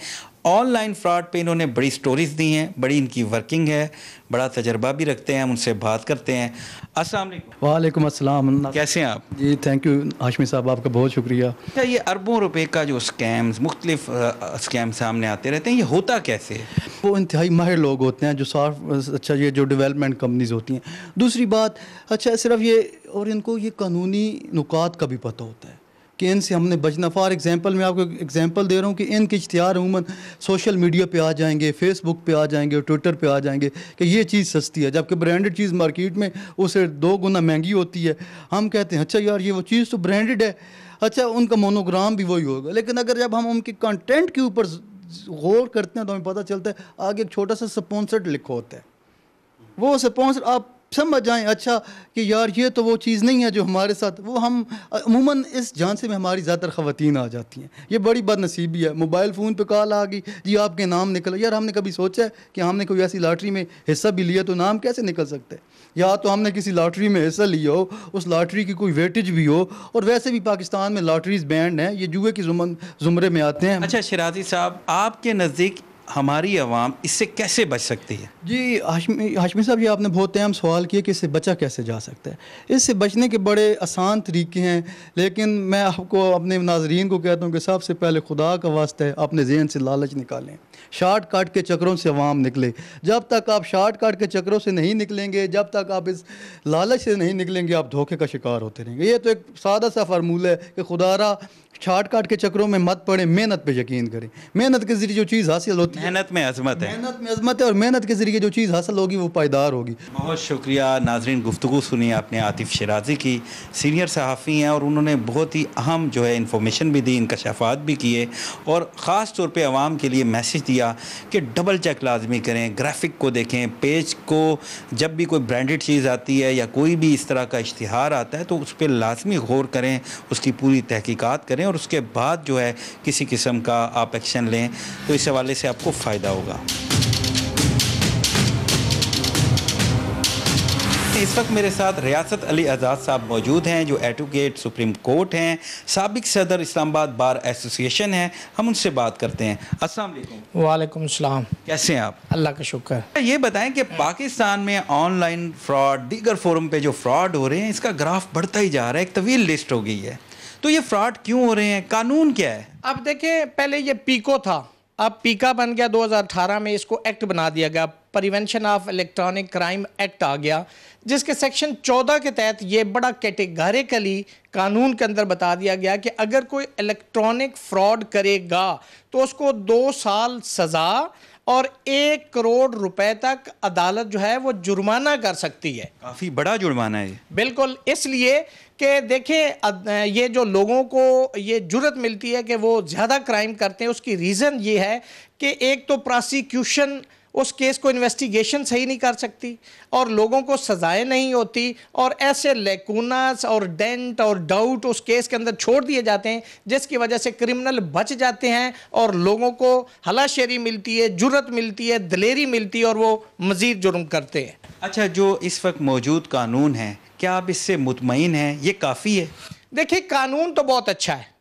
S1: ऑनलाइन फ्रॉड पे इन्होंने बड़ी स्टोरीज़ दी हैं, बड़ी इनकी वर्किंग है, बड़ा तजर्बा भी रखते हैं। हम उनसे बात करते हैं। अस्सलाम वालेकुम।
S12: वालेकुम अस्सलाम।
S1: कैसे हैं आप?
S12: जी थैंक यू हाशमी साहब, आपका बहुत शुक्रिया।
S1: अच्छा, ये अरबों रुपए का जो स्कैम्स, मुख्तलिफ स्कैम सामने आते रहते हैं, ये होता कैसे है?
S12: वो इंतहाई माहिर लोग होते हैं जो अच्छा ये जो डेवलपमेंट कंपनीज होती हैं। दूसरी बात, अच्छा सिर्फ ये, और इनको ये कानूनी नुकात का भी पता होता है कि इनसे हमने बचना। फॉर एग्जांपल मैं आपको एग्जांपल दे रहा हूँ कि इनके इश्तिहार अमूमन सोशल मीडिया पे आ जाएंगे, फेसबुक पे आ जाएंगे, ट्विटर पे आ जाएंगे कि ये चीज़ सस्ती है, जबकि ब्रांडेड चीज़ मार्केट में उससे 2 गुना महंगी होती है। हम कहते हैं अच्छा यार ये वो चीज़ तो ब्रांडेड है, अच्छा उनका मोनोग्राम भी वही होगा। लेकिन अगर जब हम उनके कंटेंट के ऊपर गौर करते हैं तो हमें पता चलता है आगे एक छोटा सा स्पॉन्सर्ड लिखा होता है। वो स्पॉन्सर आप समझ जाएं अच्छा कि यार ये तो वो चीज़ नहीं है जो हमारे साथ, वो हम अमूमन इस झांसे में हमारी ज़्यादातर ख़वातीन आ जाती हैं। ये बड़ी बदनसीबी है। मोबाइल फ़ोन पे कॉल आ गई, जी आपके नाम निकला। यार हमने कभी सोचा है कि हमने कोई ऐसी लॉटरी में हिस्सा भी लिया तो नाम कैसे निकल सकता है? या तो हमने किसी लॉटरी में हिस्सा लिया हो, उस लॉटरी की कोई वेटेज भी हो, और वैसे भी पाकिस्तान में लॉटरीज बैंड हैं, ये जुए की ज़ुमरे में आते हैं।
S1: अच्छा शिराजी साहब, आपके नज़दीक हमारी आवाम इससे कैसे बच सकती है?
S12: जी हाशमी साहब, ये आपने बहुत अहम सवाल किया कि इससे बचा कैसे जा सकता है। इससे बचने के बड़े आसान तरीके हैं, लेकिन मैं आपको अपने नाजरीन को कहता हूँ कि सबसे पहले खुदा का वास्ता है अपने जहन से लालच निकालें। शॉर्टकट के चक्रों से अवाम निकले। जब तक आप शॉर्टकट के चक्रों से नहीं निकलेंगे, जब तक आप इस लालच से नहीं निकलेंगे, आप धोखे का शिकार होते रहेंगे। ये तो एक सादा सा फार्मूला है कि खुदारा शॉर्टकट के चक्रों में मत पड़े, मेहनत पे यकीन करें। मेहनत के ज़रिए जो चीज़ हासिल होती है,
S1: मेहनत में अज़मत है,
S12: मेहनत में अज़मत है, और मेहनत के ज़रिए जो चीज़ हासिल होगी वो पायदार होगी।
S1: बहुत शुक्रिया नाजरीन, गुफ्तगू सुनी आपने आतिफ शिराजी की, सीनियर सहाफ़ी हैं और उन्होंने बहुत ही अहम जो है इन्फॉर्मेशन भी दी, इंकशाफात भी किए, और ख़ास तौर पे आवाम के लिए मैसेज दिया कि डबल चेक लाजमी करें, ग्राफिक को देखें, पेज को, जब भी कोई ब्रांडेड चीज़ आती है या कोई भी इस तरह का इश्तिहार आता है तो उस पर लाजमी गौर करें, उसकी पूरी तहकीकात करें, और उसके बाद जो है किसी किस्म का आप एक्शन लें तो इस हवाले से आपको फ़ायदा होगा। इस वक्त मेरे साथ रियासत अली आज़ाद साहब मौजूद हैं जो एडवोकेट सुप्रीम कोर्ट हैं, साबिक सदर इस्लामाबाद बार एसोसिएशन हैं। हम उनसे बात करते हैं। अस्सलाम वालेकुम।
S13: वालेकुम सलाम।
S1: कैसे हैं आप?
S13: अल्लाह का शुक्र।
S1: ये बताएं कि पाकिस्तान में ऑनलाइन फ्रॉड, दीगर फोरम पे जो फ्रॉड हो रहे हैं, इसका ग्राफ बढ़ता ही जा रहा है, एक तवील लिस्ट हो गई है। तो ये फ्रॉड क्यों हो रहे हैं, कानून क्या है?
S13: अब देखिए, पहले ये पीको था, अब पीका बन गया। 2018 में इसको एक्ट बना दिया गया, prevention of electronic crime act आ गया, जिसके सेक्शन 14 के तहत ये बड़ा कैटेगरिकली कानून के अंदर बता दिया गया कि अगर कोई इलेक्ट्रॉनिक फ्रॉड करेगा तो उसको 2 साल सज़ा और 1 करोड़ रुपए तक अदालत जो है वो जुर्माना कर सकती है।
S1: काफ़ी बड़ा जुर्माना है।
S13: बिल्कुल, इसलिए कि देखें ये जो लोगों को ये जुर्रत मिलती है कि वो ज़्यादा क्राइम करते हैं, उसकी रीज़न ये है कि एक तो प्रोसिक्यूशन उस केस को इन्वेस्टिगेशन सही नहीं कर सकती और लोगों को सजाएं नहीं होती, और ऐसे लेकुनास और डेंट और डाउट उस केस के अंदर छोड़ दिए जाते हैं जिसकी वजह से क्रिमिनल बच जाते हैं और लोगों को हलाशेरी मिलती है, जुर्रत मिलती है, दिलेरी मिलती है और वो मज़ीद जुर्म करते हैं।
S1: अच्छा, जो इस वक्त मौजूद कानून है, क्या आप इससे मुतमईन हैं? ये काफ़ी है?
S13: देखिए, कानून तो बहुत अच्छा है,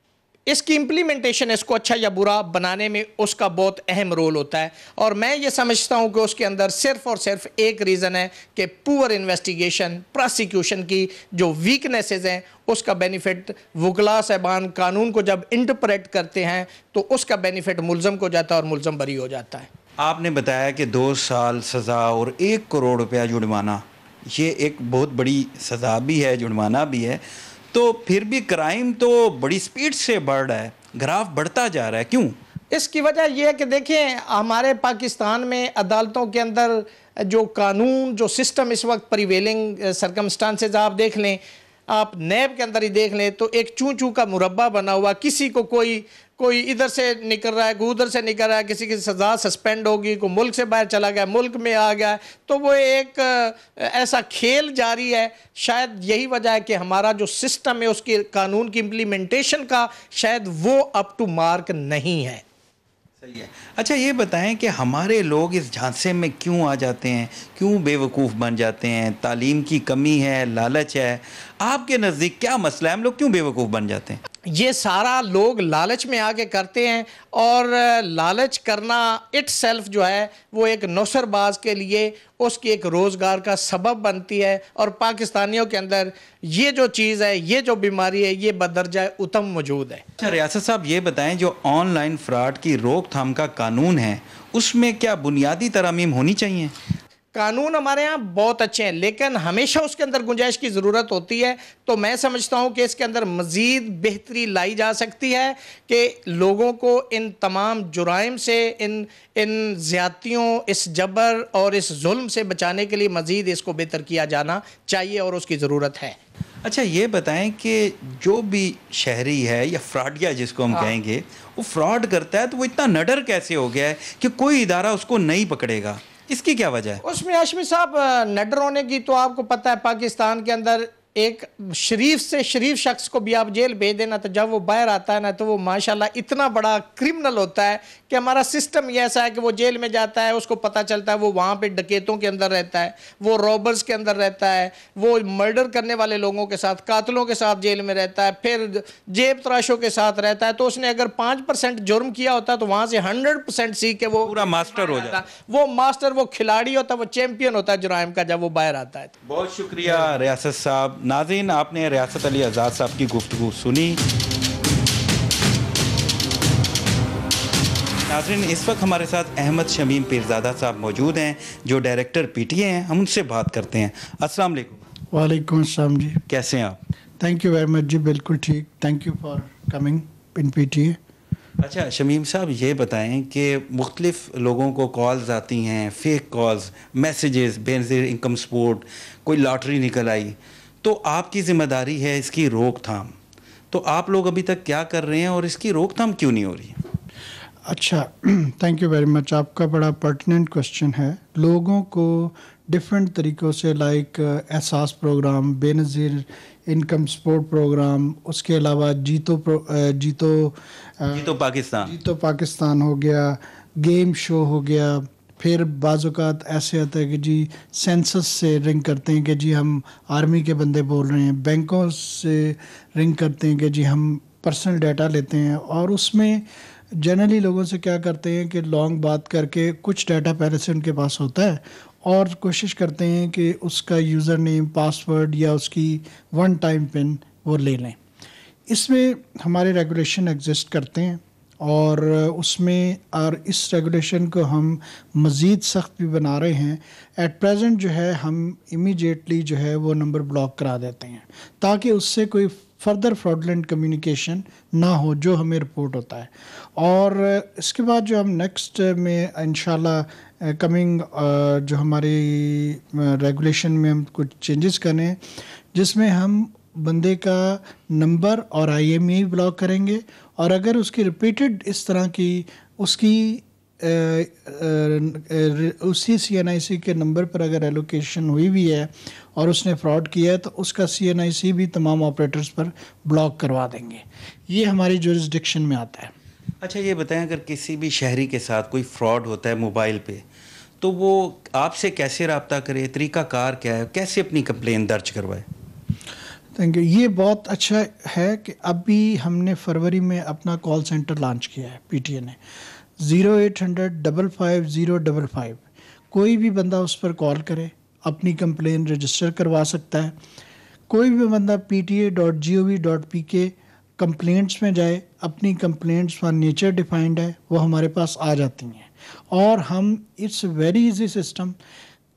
S13: इसकी इम्प्लीमेंटेशन, इसको अच्छा या बुरा बनाने में उसका बहुत अहम रोल होता है, और मैं ये समझता हूँ कि उसके अंदर सिर्फ और सिर्फ एक रीज़न है कि पुअर इन्वेस्टिगेशन, प्रोसिक्यूशन की जो वीकनेसेस हैं उसका बेनिफिट वकला साहबान कानून को जब इंटरप्रेट करते हैं तो उसका बेनिफिट मुल्ज़म को जाता है और मुल्ज़म बरी हो जाता है।
S1: आपने बताया कि 2 साल सज़ा और 1 करोड़ रुपया जुर्माना, ये एक बहुत बड़ी सज़ा भी है, जुर्माना भी है, तो फिर भी क्राइम तो बड़ी स्पीड से बढ़ रहा है, ग्राफ बढ़ता जा रहा है, क्यों?
S13: इसकी वजह यह है कि देखें, हमारे पाकिस्तान में अदालतों के अंदर जो कानून, जो सिस्टम इस वक्त प्रिवेलिंग सर्कमस्टांसेस आप देख लें, आप नैब के अंदर ही देख लें तो एक चूं चूं का मुरब्बा बना हुआ, किसी को कोई इधर से निकल रहा है, कोई उधर से निकल रहा है, किसी की सज़ा सस्पेंड होगी, कोई मुल्क से बाहर चला गया, मुल्क में आ गया, तो वो एक ऐसा खेल जारी है। शायद यही वजह है कि हमारा जो सिस्टम है उसके कानून की इम्प्लीमेंटेशन का शायद वो अप टू मार्क नहीं है।
S1: सही है। अच्छा, ये बताएं कि हमारे लोग इस झांसे में क्यों आ जाते हैं, क्यों बेवकूफ़ बन जाते हैं? तालीम की कमी है, लालच है? आपके नज़दीक क्या मसला है, हम लोग क्यों बेवकूफ़ बन जाते हैं?
S13: ये सारा लोग लालच में आके करते हैं, और लालच करना इटसेल्फ जो है वो एक नौसरबाज के लिए उसकी एक रोज़गार का सबब बनती है, और पाकिस्तानियों के अंदर ये जो चीज़ है, ये जो बीमारी है, ये बदरजा उत्तम मौजूद है।
S1: अच्छा रियासत साहब, ये बताएं, जो ऑनलाइन फ्रॉड की रोकथाम का कानून है उसमें क्या बुनियादी तरमीम होनी चाहिए?
S13: कानून हमारे यहाँ बहुत अच्छे हैं, लेकिन हमेशा उसके अंदर गुंजाइश की ज़रूरत होती है। तो मैं समझता हूँ कि इसके अंदर मज़ीद बेहतरी लाई जा सकती है कि लोगों को इन तमाम जुराइम से, इन ज़्यादतियों, इस जबर और इस जुल्म से बचाने के लिए मज़ीद इसको बेहतर किया जाना चाहिए और उसकी ज़रूरत है।
S1: अच्छा, ये बताएं कि जो भी शहरी है या फ्रॉडिया जिसको हम कहेंगे, वो फ्रॉड करता है तो वो इतना नडर कैसे हो गया है कि कोई इदारा उसको नहीं पकड़ेगा? इसकी क्या वजह है?
S13: उसमें हाशमी साहब, नडर होने की तो आपको पता है, पाकिस्तान के अंदर एक शरीफ से शरीफ शख्स को भी आप जेल भेज देना तो जब वो बाहर आता है ना तो वो माशाल्लाह इतना बड़ा क्रिमिनल होता है कि हमारा सिस्टम ये ऐसा है कि वो जेल में जाता है, उसको पता चलता है वो वहाँ पे डकैतों के अंदर रहता है, वो रॉबर्स के अंदर रहता है, वो मर्डर करने वाले लोगों के साथ, कातलों के साथ जेल में रहता है, फिर जेब तराशों के साथ रहता है। तो उसने अगर 5% जुर्म किया होता तो वहाँ से 100% सीख के वो
S1: पूरा मास्टर हो जाता,
S13: वो मास्टर, वो खिलाड़ी होता, वो चैंपियन होता है जुराइम का जब वो बाहर आता है।
S1: बहुत शुक्रिया रियासत साहब। नाज़रीन, आपने रियासत अली आज़ाद साहब की गुफ्तगू सुनी। नाज़रीन, इस वक्त हमारे साथ अहमद शमीम पीरज़ादा साहब मौजूद हैं जो डायरेक्टर पीटीए हैं। हम उनसे बात करते हैं। अस्सलाम वालेकुम।
S14: वालेकुम अस्सलाम जी,
S1: कैसे हैं आप?
S14: थैंक यू वेरी मच जी, बिल्कुल ठीक, thank you for coming in PTA.
S1: अच्छा शमीम साहब, ये बताएं कि मुख्तलिफ लोगों को कॉल्स आती हैं, fake calls, messages, Benazir income support, कोई लॉटरी निकल आई, तो आपकी ज़िम्मेदारी है इसकी रोकथाम। तो आप लोग अभी तक क्या कर रहे हैं और इसकी रोकथाम क्यों नहीं हो रही?
S14: अच्छा, थैंक यू वेरी मच, आपका बड़ा पर्टिनेंट क्वेश्चन है। लोगों को डिफरेंट तरीक़ों से like Ehsaas program, Benazir income support program, उसके अलावा जीतो पाकिस्तान हो गया, गेम शो हो गया, फिर बाज़-औक़ात ऐसे आता है कि जी सेंसस से रिंग करते हैं कि जी हम आर्मी के बंदे बोल रहे हैं, बैंकों से रिंग करते हैं कि जी हम पर्सनल डाटा लेते हैं, और उसमें जनरली लोगों से क्या करते हैं कि लॉन्ग बात करके कुछ डाटा पहले से उनके पास होता है और कोशिश करते हैं कि उसका यूज़र नेम, पासवर्ड या उसकी वन टाइम पिन वो ले लें। इसमें हमारे रेगुलेशन एग्जिस्ट करते हैं और उसमें और इस रेगुलेशन को हम मज़ीद सख्त भी बना रहे हैं। एट प्रेजेंट जो है हम इमीडिएटली जो है वो नंबर ब्लॉक करा देते हैं ताकि उससे कोई फर्दर फ्रॉडलेंट कम्युनिकेशन ना हो, जो हमें रिपोर्ट होता है। और इसके बाद जो हम नेक्स्ट में इंशाल्लाह कमिंग जो हमारी रेगुलेशन में हम कुछ चेंजेस करें, जिसमें हम बंदे का नंबर और IMEI ब्लॉक करेंगे, और अगर उसकी रिपीटेड इस तरह की उसकी उसी CNIC के नंबर पर अगर एलोकेशन हुई भी है और उसने फ्रॉड किया है, तो उसका CNIC भी तमाम ऑपरेटर्स पर ब्लॉक करवा देंगे। ये हमारी जुरिस्डिक्शन में आता है।
S1: अच्छा, ये बताएं, अगर किसी भी शहरी के साथ कोई फ्रॉड होता है मोबाइल पे, तो वो आपसे कैसे रब्ता करे, तरीक़ाकार क्या है, कैसे अपनी कंप्लेन दर्ज करवाए?
S14: Thank you. ये बहुत अच्छा है कि अभी हमने फरवरी में अपना कॉल सेंटर लॉन्च किया है PTA ने, 0800-55055। कोई भी बंदा उस पर कॉल करे, अपनी कंप्लेन रजिस्टर करवा सकता है। कोई भी बंदा pta.gov.pk कंप्लेंट्स में जाए, अपनी कंप्लेंट्स फॉर नेचर डिफाइंड है, वो हमारे पास आ जाती हैं। और हम इट्स वेरी इजी सिस्टम,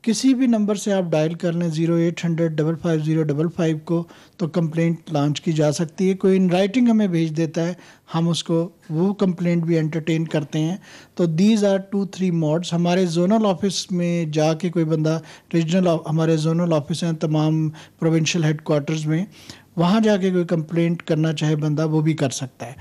S14: किसी भी नंबर से आप डायल कर लें 0800-55055 को, तो कंप्लेंट लॉन्च की जा सकती है। कोई इन राइटिंग हमें भेज देता है, हम उसको वो कंप्लेंट भी एंटरटेन करते हैं। तो दीज आर 2-3 मोड्स। हमारे जोनल ऑफिस में जाके कोई बंदा, रीजनल हमारे जोनल ऑफिस हैं तमाम प्रोविंशियल हेडक्वार्टर्स में, वहाँ जाके कोई कंप्लेंट करना चाहे बंदा, वो भी कर सकता है।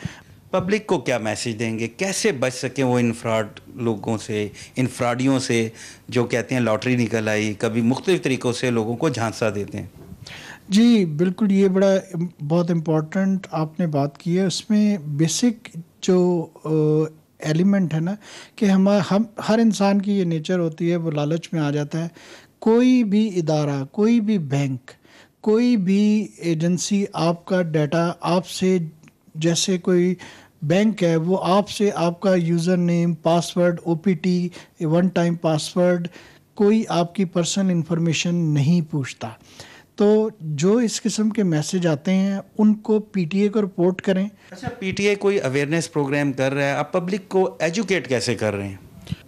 S1: पब्लिक को क्या मैसेज देंगे, कैसे बच सकें वो इन फ्रॉड लोगों से, इन फ्रॉडियों से जो कहते हैं लॉटरी निकल आई, कभी मुख्तलिफ तरीक़ों से लोगों को झांसा देते हैं?
S14: जी बिल्कुल, ये बहुत इम्पोर्टेंट आपने बात की है। उसमें बेसिक जो एलिमेंट है ना, कि हम हर इंसान की ये नेचर होती है, वो लालच में आ जाता है। कोई भी इदारा, कोई भी बैंक, कोई भी एजेंसी आपका डाटा आपसे, जैसे कोई बैंक है, वो आपसे आपका user name, password, OPT, 1 time password, कोई आपकी पर्सनल इन्फॉर्मेशन नहीं पूछता। तो जो इस किस्म के मैसेज आते हैं उनको PTA को रिपोर्ट करें।
S1: अच्छा, PTA कोई अवेयरनेस प्रोग्राम कर रहा है, आप पब्लिक को एजुकेट कैसे कर रहे हैं?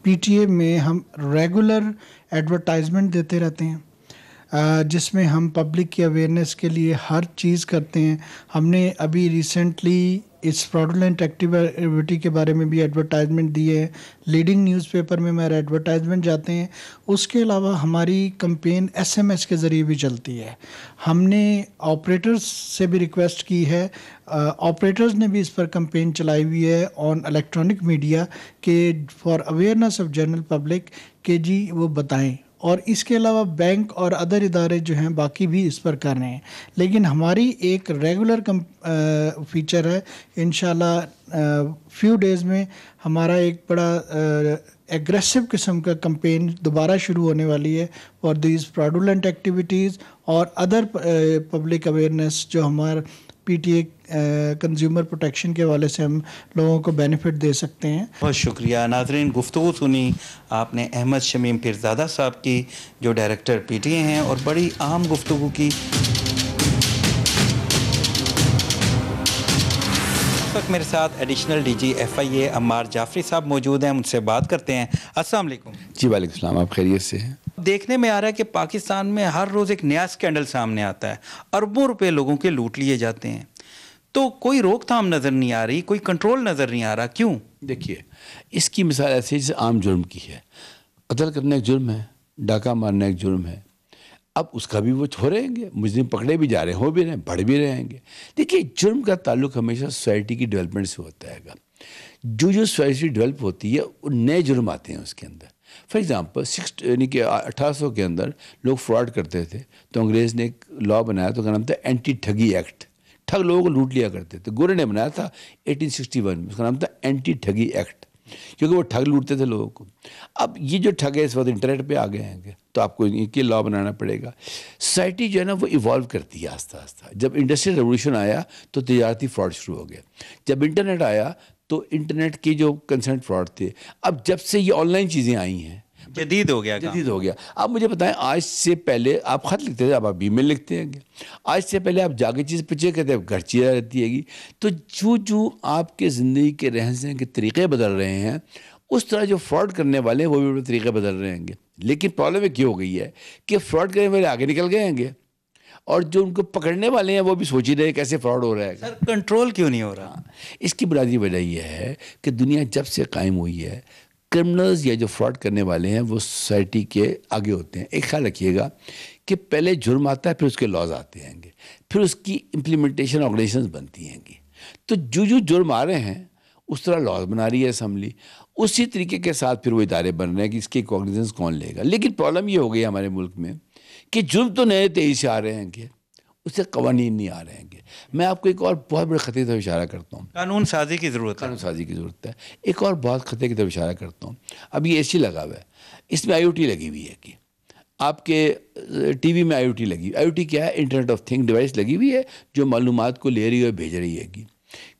S14: PTA में हम रेगुलर एडवर्टाइजमेंट देते रहते हैं, जिसमें हम पब्लिक की अवेयरनेस के लिए हर चीज़ करते हैं। हमने अभी रिसेंटली इस फ्रॉडुलेंट एक्टिविटी के बारे में भी एडवर्टाइजमेंट दिए हैं, लीडिंग न्यूज़पेपर में हमारे एडवर्टाइजमेंट जाते हैं। उसके अलावा हमारी कंपेन SMS के ज़रिए भी चलती है। हमने ऑपरेटर्स से भी रिक्वेस्ट की है, ऑपरेटर्स ने भी इस पर कंपेन चलाई हुई है ऑन इलेक्ट्रॉनिक मीडिया के for awareness of general public, के जी वो बताएं। और इसके अलावा बैंक और अदर इदारे जो हैं बाकी भी इस पर कर रहे हैं। लेकिन हमारी एक रेगुलर फीचर है, इंशाल्लाह फ्यू डेज़ में हमारा एक बड़ा एग्रेसिव किस्म का कंपेन दोबारा शुरू होने वाली है फॉर दीज फ्रॉडुलेंट एक्टिविटीज़ और अदर पब्लिक अवेयरनेस, जो हमारा PTA कंज्यूमर प्रोटेक्शन के हवाले से हम लोगों को बेनिफिट दे सकते हैं।
S1: बहुत शुक्रिया। नाज़रीन, गुफ्तगू सुनी आपने अहमद शमीम पीरज़ादा साहब की, जो डायरेक्टर PTA हैं, और बड़ी अहम गुफ्तगू की। इस वक्त मेरे साथ additional DG FIA Ammar Jafri साहब मौजूद हैं, उनसे बात करते हैं। अस्सलाम वालेकुम।
S15: जी वालेकुम सलाम, आप खैरियत से हैं?
S1: देखने में आ रहा है कि पाकिस्तान में हर रोज़ एक नया स्कैंडल सामने आता है, अरबों रुपए लोगों के लूट लिए जाते हैं, तो कोई रोकथाम नज़र नहीं आ रही, कोई कंट्रोल नज़र नहीं आ रहा, क्यों?
S15: देखिए, इसकी मिसाल ऐसी जैसे आम जुर्म की है। कत्ल करना एक जुर्म है, डाका मारना एक जुर्म है। अब उसका भी वो हो रहेंगे, मुजरिम पकड़े भी जा रहे हैं, हो भी रहे हैं, बढ़ भी रहेंगे। देखिए, जुर्म का ताल्लुक हमेशा सोसाइटी की डेवलपमेंट से होता है। जो सोसाइटी डेवलप होती है, वो नए जुर्म आते हैं उसके अंदर। फॉर एग्ज़ाम्पल 1800 के अंदर लोग फ्रॉड करते थे, तो अंग्रेज़ ने एक लॉ बनाया, तो उसका नाम था एंटी ठगी एक्ट। ठग लोगों को लूट लिया करते थे, गोरे ने बनाया था 1861 में, उसका नाम था एंटी ठगी एक्ट, क्योंकि वो ठग लूटते थे लोगों को। अब ये जो ठग है इस वक्त इंटरनेट पे आ गए हैं, तो आपको इनके लॉ बनाना पड़ेगा। सोसाइटी जो है ना वो इवॉल्व करती है आस्ता आस्ता। जब इंडस्ट्रियल रेवोल्यूशन आया तो तजारती फ्रॉड शुरू हो गया। जब इंटरनेट आया तो इंटरनेट के जो कंसर्ट फ्रॉड थे, अब जब से ये ऑनलाइन चीज़ें आई हैं,
S1: जदीद हो गया।
S15: अब मुझे बताएं, आज से पहले आप ख़त लिखते थे, अब आप ईमेल लिखते हैं। आज से पहले आप जाके चीज़ पूछे कहते हैं, घर चीज़ रहती हैगी। तो जो आपके ज़िंदगी के रहन सहन के तरीक़े बदल रहे हैं, उस तरह जो फ्रॉड करने वाले हैं वो भी तरीक़े बदल रहे हैं। लेकिन प्रॉब्लम एक ये हो गई है कि फ्रॉड करने वाले आगे निकल गए हैं और जो उनको पकड़ने वाले हैं वो भी सोच ही रहे कैसे फ्रॉड हो रहा है।
S1: सर कंट्रोल क्यों नहीं हो रहा?
S15: इसकी बुनियादी वजह यह है कि दुनिया जब से कायम हुई है, क्रिमिनल्स या जो फ्रॉड करने वाले हैं वो सोसाइटी के आगे होते हैं। एक ख्याल रखिएगा कि पहले जुर्म आता है, फिर उसके लॉज आते हैंगे, फिर उसकी इम्प्लीमेंटेशन ऑर्गेनाइजेशंस बनती हैंगी। तो जो जुर्म आ रहे हैं उस तरह लॉज बना रही है असम्बली, उसी तरीके के साथ फिर वो इदारे बन रहे हैं कि इसकी कॉग्निजेंस कौन लेगा। लेकिन प्रॉब्लम ये हो गई हमारे मुल्क में कि जुर्म तो नए तेजी से आ रहे हैं कि उससे कवानीन नहीं आ रहे हैं। मैं आपको एक और बहुत बड़े खतरे की तरफ इशारा करता हूँ।
S1: कानून साजी की ज़रूरत है।
S15: कानून साजी की ज़रूरत है। एक और बहुत खतरे की तरफ इशारा करता हूँ। अब ये AC लगा हुआ है, इसमें IoT लगी हुई है कि आपके TV में IoT लगी। IoT क्या है? इंटरनेट ऑफ थिंग डिवाइस लगी हुई है जो मालूमात को ले रही है और भेज रही है कि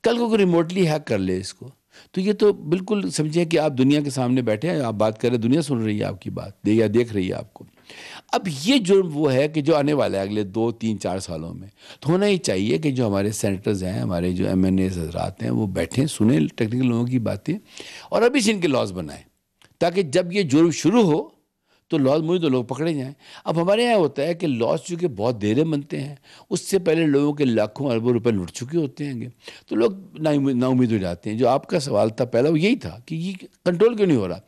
S15: कल को रिमोटली हैक कर ले इसको, तो ये तो बिल्कुल समझें कि आप दुनिया के सामने बैठे हैं, आप बात कर रहे हैं, दुनिया सुन रही है आपकी बात या देख रही है आपको। अब ये जुर्म वो है कि जो आने वाला है अगले 2, 3, 4 सालों में, तो होना ही चाहिए कि जो हमारे सेनेटर्स हैं, हमारे जो MNAs हजरात हैं, वो बैठें, सुने टेक्निकल लोगों की बातें और अभी से इनके लॉज बनाएं, ताकि जब ये जुर्म शुरू हो तो लॉज मुझे तो लोग पकड़े जाएं। अब हमारे यहाँ होता है कि लॉज चूँकि बहुत देर बनते हैं, उससे पहले लोगों के लाखों अरबों रुपए लुट चुके होते हैं, तो लोग नाउम्मीद हो जाते हैं। जो आपका सवाल था पहला वो यही था कि ये कंट्रोल क्यों नहीं हो रहा।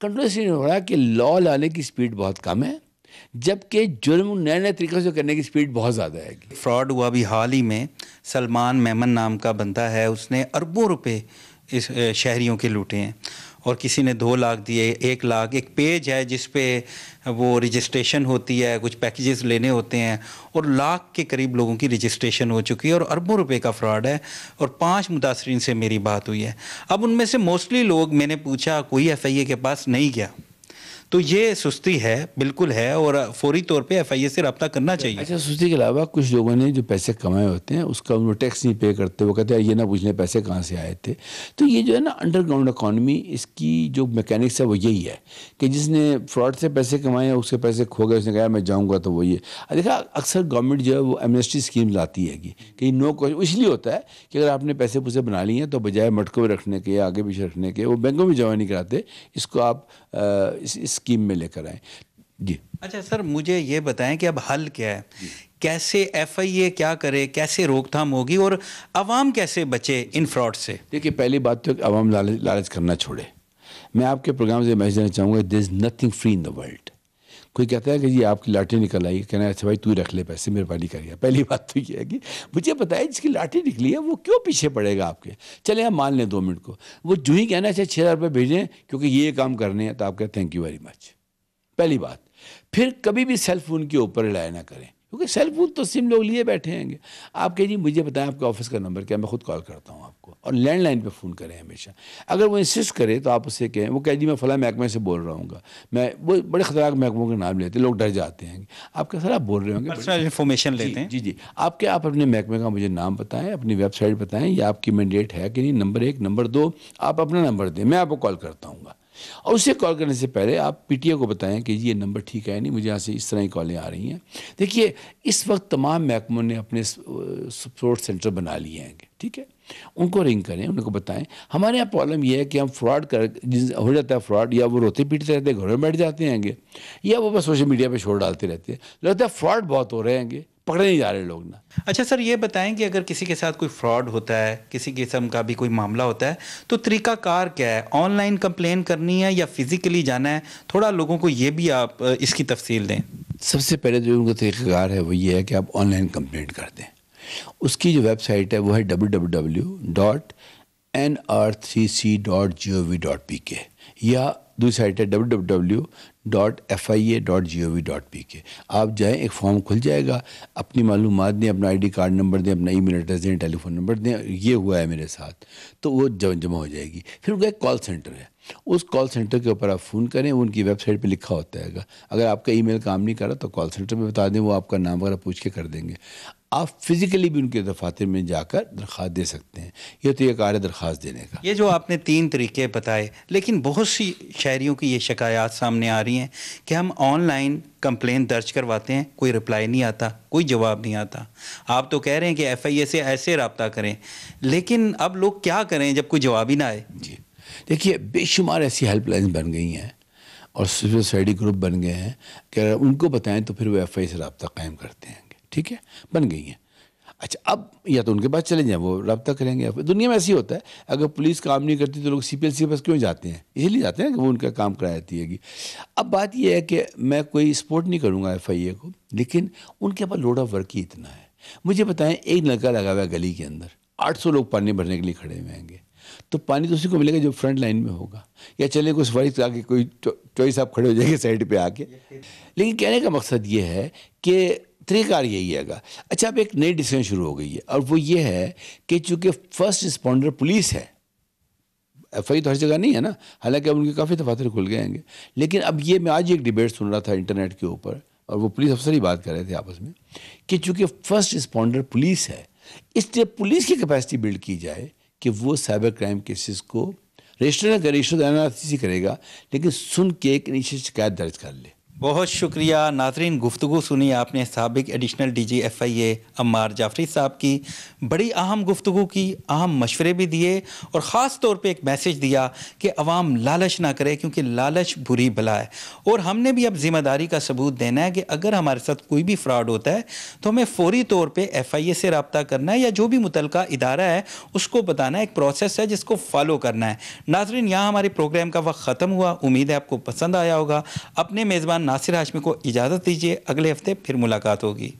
S15: कंट्रोल इसलिए नहीं हो रहा कि लॉ लाने की स्पीड बहुत कम है, जबकि जुर्म नए नए तरीक़ों से करने की स्पीड बहुत ज़्यादा है।
S1: फ्रॉड हुआ अभी हाल ही में, सलमान मेमन नाम का बंदा है, उसने अरबों रुपए इस शहरियों के लूटे हैं और किसी ने 2 लाख दिए, 1 लाख। एक पेज है जिस पे वो रजिस्ट्रेशन होती है, कुछ पैकेजेस लेने होते हैं और लाख के करीब लोगों की रजिस्ट्रेशन हो चुकी है और अरबों रुपए का फ्रॉड है। और 5 मुतासरीन से मेरी बात हुई है। अब उनमें से मोस्टली लोग, मैंने पूछा, कोई FIA के पास नहीं गया। तो ये सुस्ती है, बिल्कुल है, और फौरी तौर पे FIA से रब्ता करना चाहिए।
S15: अच्छा, सुस्ती के अलावा कुछ लोगों ने जो पैसे कमाए होते हैं उसका वो टैक्स नहीं पे करते, वो कहते हैं ये ना पूछने पैसे कहाँ से आए थे। तो ये जो है ना अंडरग्राउंड इकॉनमी, इसकी जो मैकेनिक्स है वो यही है कि जिसने फ्रॉड से पैसे कमाए हैं उसके पैसे खो गए, उसने कहा मैं जाऊँगा तो वो ये देखा। अक्सर गवर्नमेंट जो है वो एमनेस्टी स्कीम लाती है कि नो क्वेश्चन, इसलिए होता है कि अगर आपने पैसे पूसे बना लिए हैं तो बजाय मटकों में रखने के, आगे पीछे रखने के, वो बैंकों में जमा नहीं कराते, इसको आप इस स्कीम में लेकर आए जी।
S1: अच्छा सर, मुझे ये बताएं कि अब हल क्या है, कैसे FIA क्या करे, कैसे रोकथाम होगी और आवाम कैसे बचे इन फ्रॉड से?
S15: देखिए, पहली बात तो आवाम लालच करना छोड़े। मैं आपके प्रोग्राम से मैसेज देना चाहूँगा, there is nothing free in the world. कोई कहता है कि ये आपकी लाठी निकल आई, कहना अच्छा भाई तू रख ले पैसे, मेहरबानी करिए। पहली बात तो ये है कि मुझे पता है जिसकी लाठी निकली है वो क्यों पीछे पड़ेगा आपके। चले हम मान लें 2 मिनट को, वो जो ही कहना अच्छा 6,000 रुपये भेजें क्योंकि ये काम करने हैं, तो आप कहते थैंक यू वेरी मच। पहली बात। फिर कभी भी सेल फ़ोन के ऊपर रिलाय ना करें, क्योंकि सेल फोन तो सिम लोग लिए बैठे हैं। आप कहिए मुझे बताएं आपके ऑफिस का नंबर क्या, मैं खुद कॉल करता हूँ आपको। और लैंडलाइन पे फ़ोन करें हमेशा। अगर वो इंसिस्ट करे तो आप उससे कहें, वो कहे जी मैं फला महकमे से बोल रहा हूँ, मैं वो बड़े ख़तरनाक महकमों के नाम लेते, लोग डर जाते हैं। आप क्या सर आप बोल रहे होंगे,
S1: पर्सनल इन्फॉर्मेशन लेते हैं।
S15: जी जी, आप अपने महकमे का मुझे नाम बताएं, अपनी वेबसाइट बताएं, या आपकी मैंडेट है कि नहीं, नंबर 1। नंबर 2, आप अपना नंबर दें, मैं आपको कॉल करता हूँ। और उससे कॉल करने से पहले आप PTA को बताएं कि ये नंबर ठीक है नहीं, मुझे यहाँ से इस तरह की कॉलें आ रही हैं। देखिए, इस वक्त तमाम महकमों ने अपने सपोर्ट सेंटर बना लिए हैं, ठीक है। उनको रिंग करें, उनको बताएं। हमारे यहाँ प्रॉब्लम ये है कि हम फ्रॉड कर हो जाता है फ्रॉड, या वो रोते पीटते रहते हैं, घरों में बैठ जाते हैं, या वो बस सोशल मीडिया पे शोर डालते रहते हैं। लगता है फ्रॉड बहुत हो रहे हैं, पकड़े नहीं जा रहे लोग ना।
S1: अच्छा सर, ये बताएं कि अगर किसी के साथ कोई फ्रॉड होता है, किसी किस्म का भी कोई मामला होता है, तो तरीकाकार क्या है? ऑनलाइन कंप्लेन करनी है या फिजिकली जाना है? थोड़ा लोगों को ये भी आप इसकी तफसील दें।
S15: सबसे पहले जो उनका तरीकाकार है वो ये है कि आप ऑनलाइन कंप्लेंट कर दें। उसकी जो वेबसाइट है वो है www.nrcc.gov.pk, या दूसरी साइट है www.fia.gov.pk। आप जाएं, एक फॉर्म खुल जाएगा, अपनी मालूमात दें, अपना ID कार्ड नंबर दें, अपना ईमेल एड्रेस दें, टेलीफोन नंबर दें, ये हुआ है मेरे साथ, तो वो जमा हो जाएगी। फिर उनका एक कॉल सेंटर है, उस कॉल सेंटर के ऊपर आप फ़ोन करें, उनकी वेबसाइट पे लिखा होता है। अगर आपका ईमेल काम नहीं कर रहा तो कॉल सेंटर पे बता दें, वो आपका नाम वगैरह पूछ के कर देंगे। आप फिज़िकली भी उनके दफातर में जाकर दरख्वास्त दे सकते हैं। ये तो एक कार्य दरख्वास्त देने का।
S1: ये जो आपने 3 तरीके बताए, लेकिन बहुत सी शहरियों की ये शिकायत सामने आ रही हैं कि हम ऑनलाइन कंप्लेंट दर्ज करवाते हैं, कोई रिप्लाई नहीं आता, कोई जवाब नहीं आता। आप तो कह रहे हैं कि FIA से ऐसे रब्ता करें, लेकिन अब लोग क्या करें जब कोई जवाब ही ना आए?
S15: जी देखिए, बेशुमार ऐसी हेल्पलाइन बन गई हैं और सिविल सोसाइटी ग्रुप बन गए हैं कि अगर उनको बताएं तो फिर वो FIA से रब्ता कायम करते हैं, ठीक है, बन गई हैं। अच्छा, अब या तो उनके पास चले जाएं, वो रब्ता करेंगे। दुनिया में ऐसी होता है, अगर पुलिस काम नहीं करती तो लोग CPLC के पास क्यों जाते हैं? इसीलिए जाते हैं कि वो उनका काम करा देती है। अब बात ये है कि मैं कोई सपोर्ट नहीं करूँगा FIA को, लेकिन उनके पास लोड ऑफ वर्क ही इतना है। मुझे बताएं, एक नलका लगा हुआ है गली के अंदर, 800 लोग पानी भरने के लिए खड़े हुए होंगे, तो पानी तो उसी को मिलेगा जो फ्रंट लाइन में होगा, या चले कोई सफाई आके कोई चॉइस आप खड़े हो जाएंगे साइड पे आके। लेकिन कहने का मकसद ये है कि तरीक़ार यही हैगा। अच्छा, अब एक नई डिस्कशन शुरू हो गई है, और वो ये है कि चूँकि फर्स्ट रिस्पॉन्डर पुलिस है, FIA तो हर जगह नहीं है ना, हालांकि अब उनके काफ़ी दफातर खुल गए हैं, लेकिन अब ये मैं आज एक डिबेट सुन रहा था इंटरनेट के ऊपर, और वो पुलिस अफसर ही बात कर रहे थे आपस में कि चूँकि फर्स्ट रिस्पॉन्डर पुलिस है, इसलिए पुलिस की कैपेसिटी बिल्ड की जाए कि वो साइबर क्राइम केसेस को रजिस्टर एनालिसिस करेगा, लेकिन सुन के एक नीचे शिकायत दर्ज कर ले।
S1: बहुत शुक्रिया नाज़रीन, गुफ्तगू सुनी आपने साबिक additional DG FIA Ammar Jafri साहब की। बड़ी अहम गुफ्तगू की, अहम मशवरे भी दिए, और ख़ास तौर पे एक मैसेज दिया कि अवाम लालच ना करे, क्योंकि लालच बुरी बला है। और हमने भी अब ज़िम्मेदारी का सबूत देना है कि अगर हमारे साथ कोई भी फ्रॉड होता है तो हमें फ़ौरी तौर पर FIA से रब्ता करना है, या जो भी मुतलका इदारा है उसको बताना है। एक प्रोसेस है जिसको फॉलो करना है। नाज़रीन, यहाँ हमारे प्रोग्राम का वक्त ख़त्म हुआ। उम्मीद है आपको पसंद आया होगा। अपने मेज़बान नासिर हाशमी को इजाज़त दीजिए, अगले हफ्ते फिर मुलाकात होगी।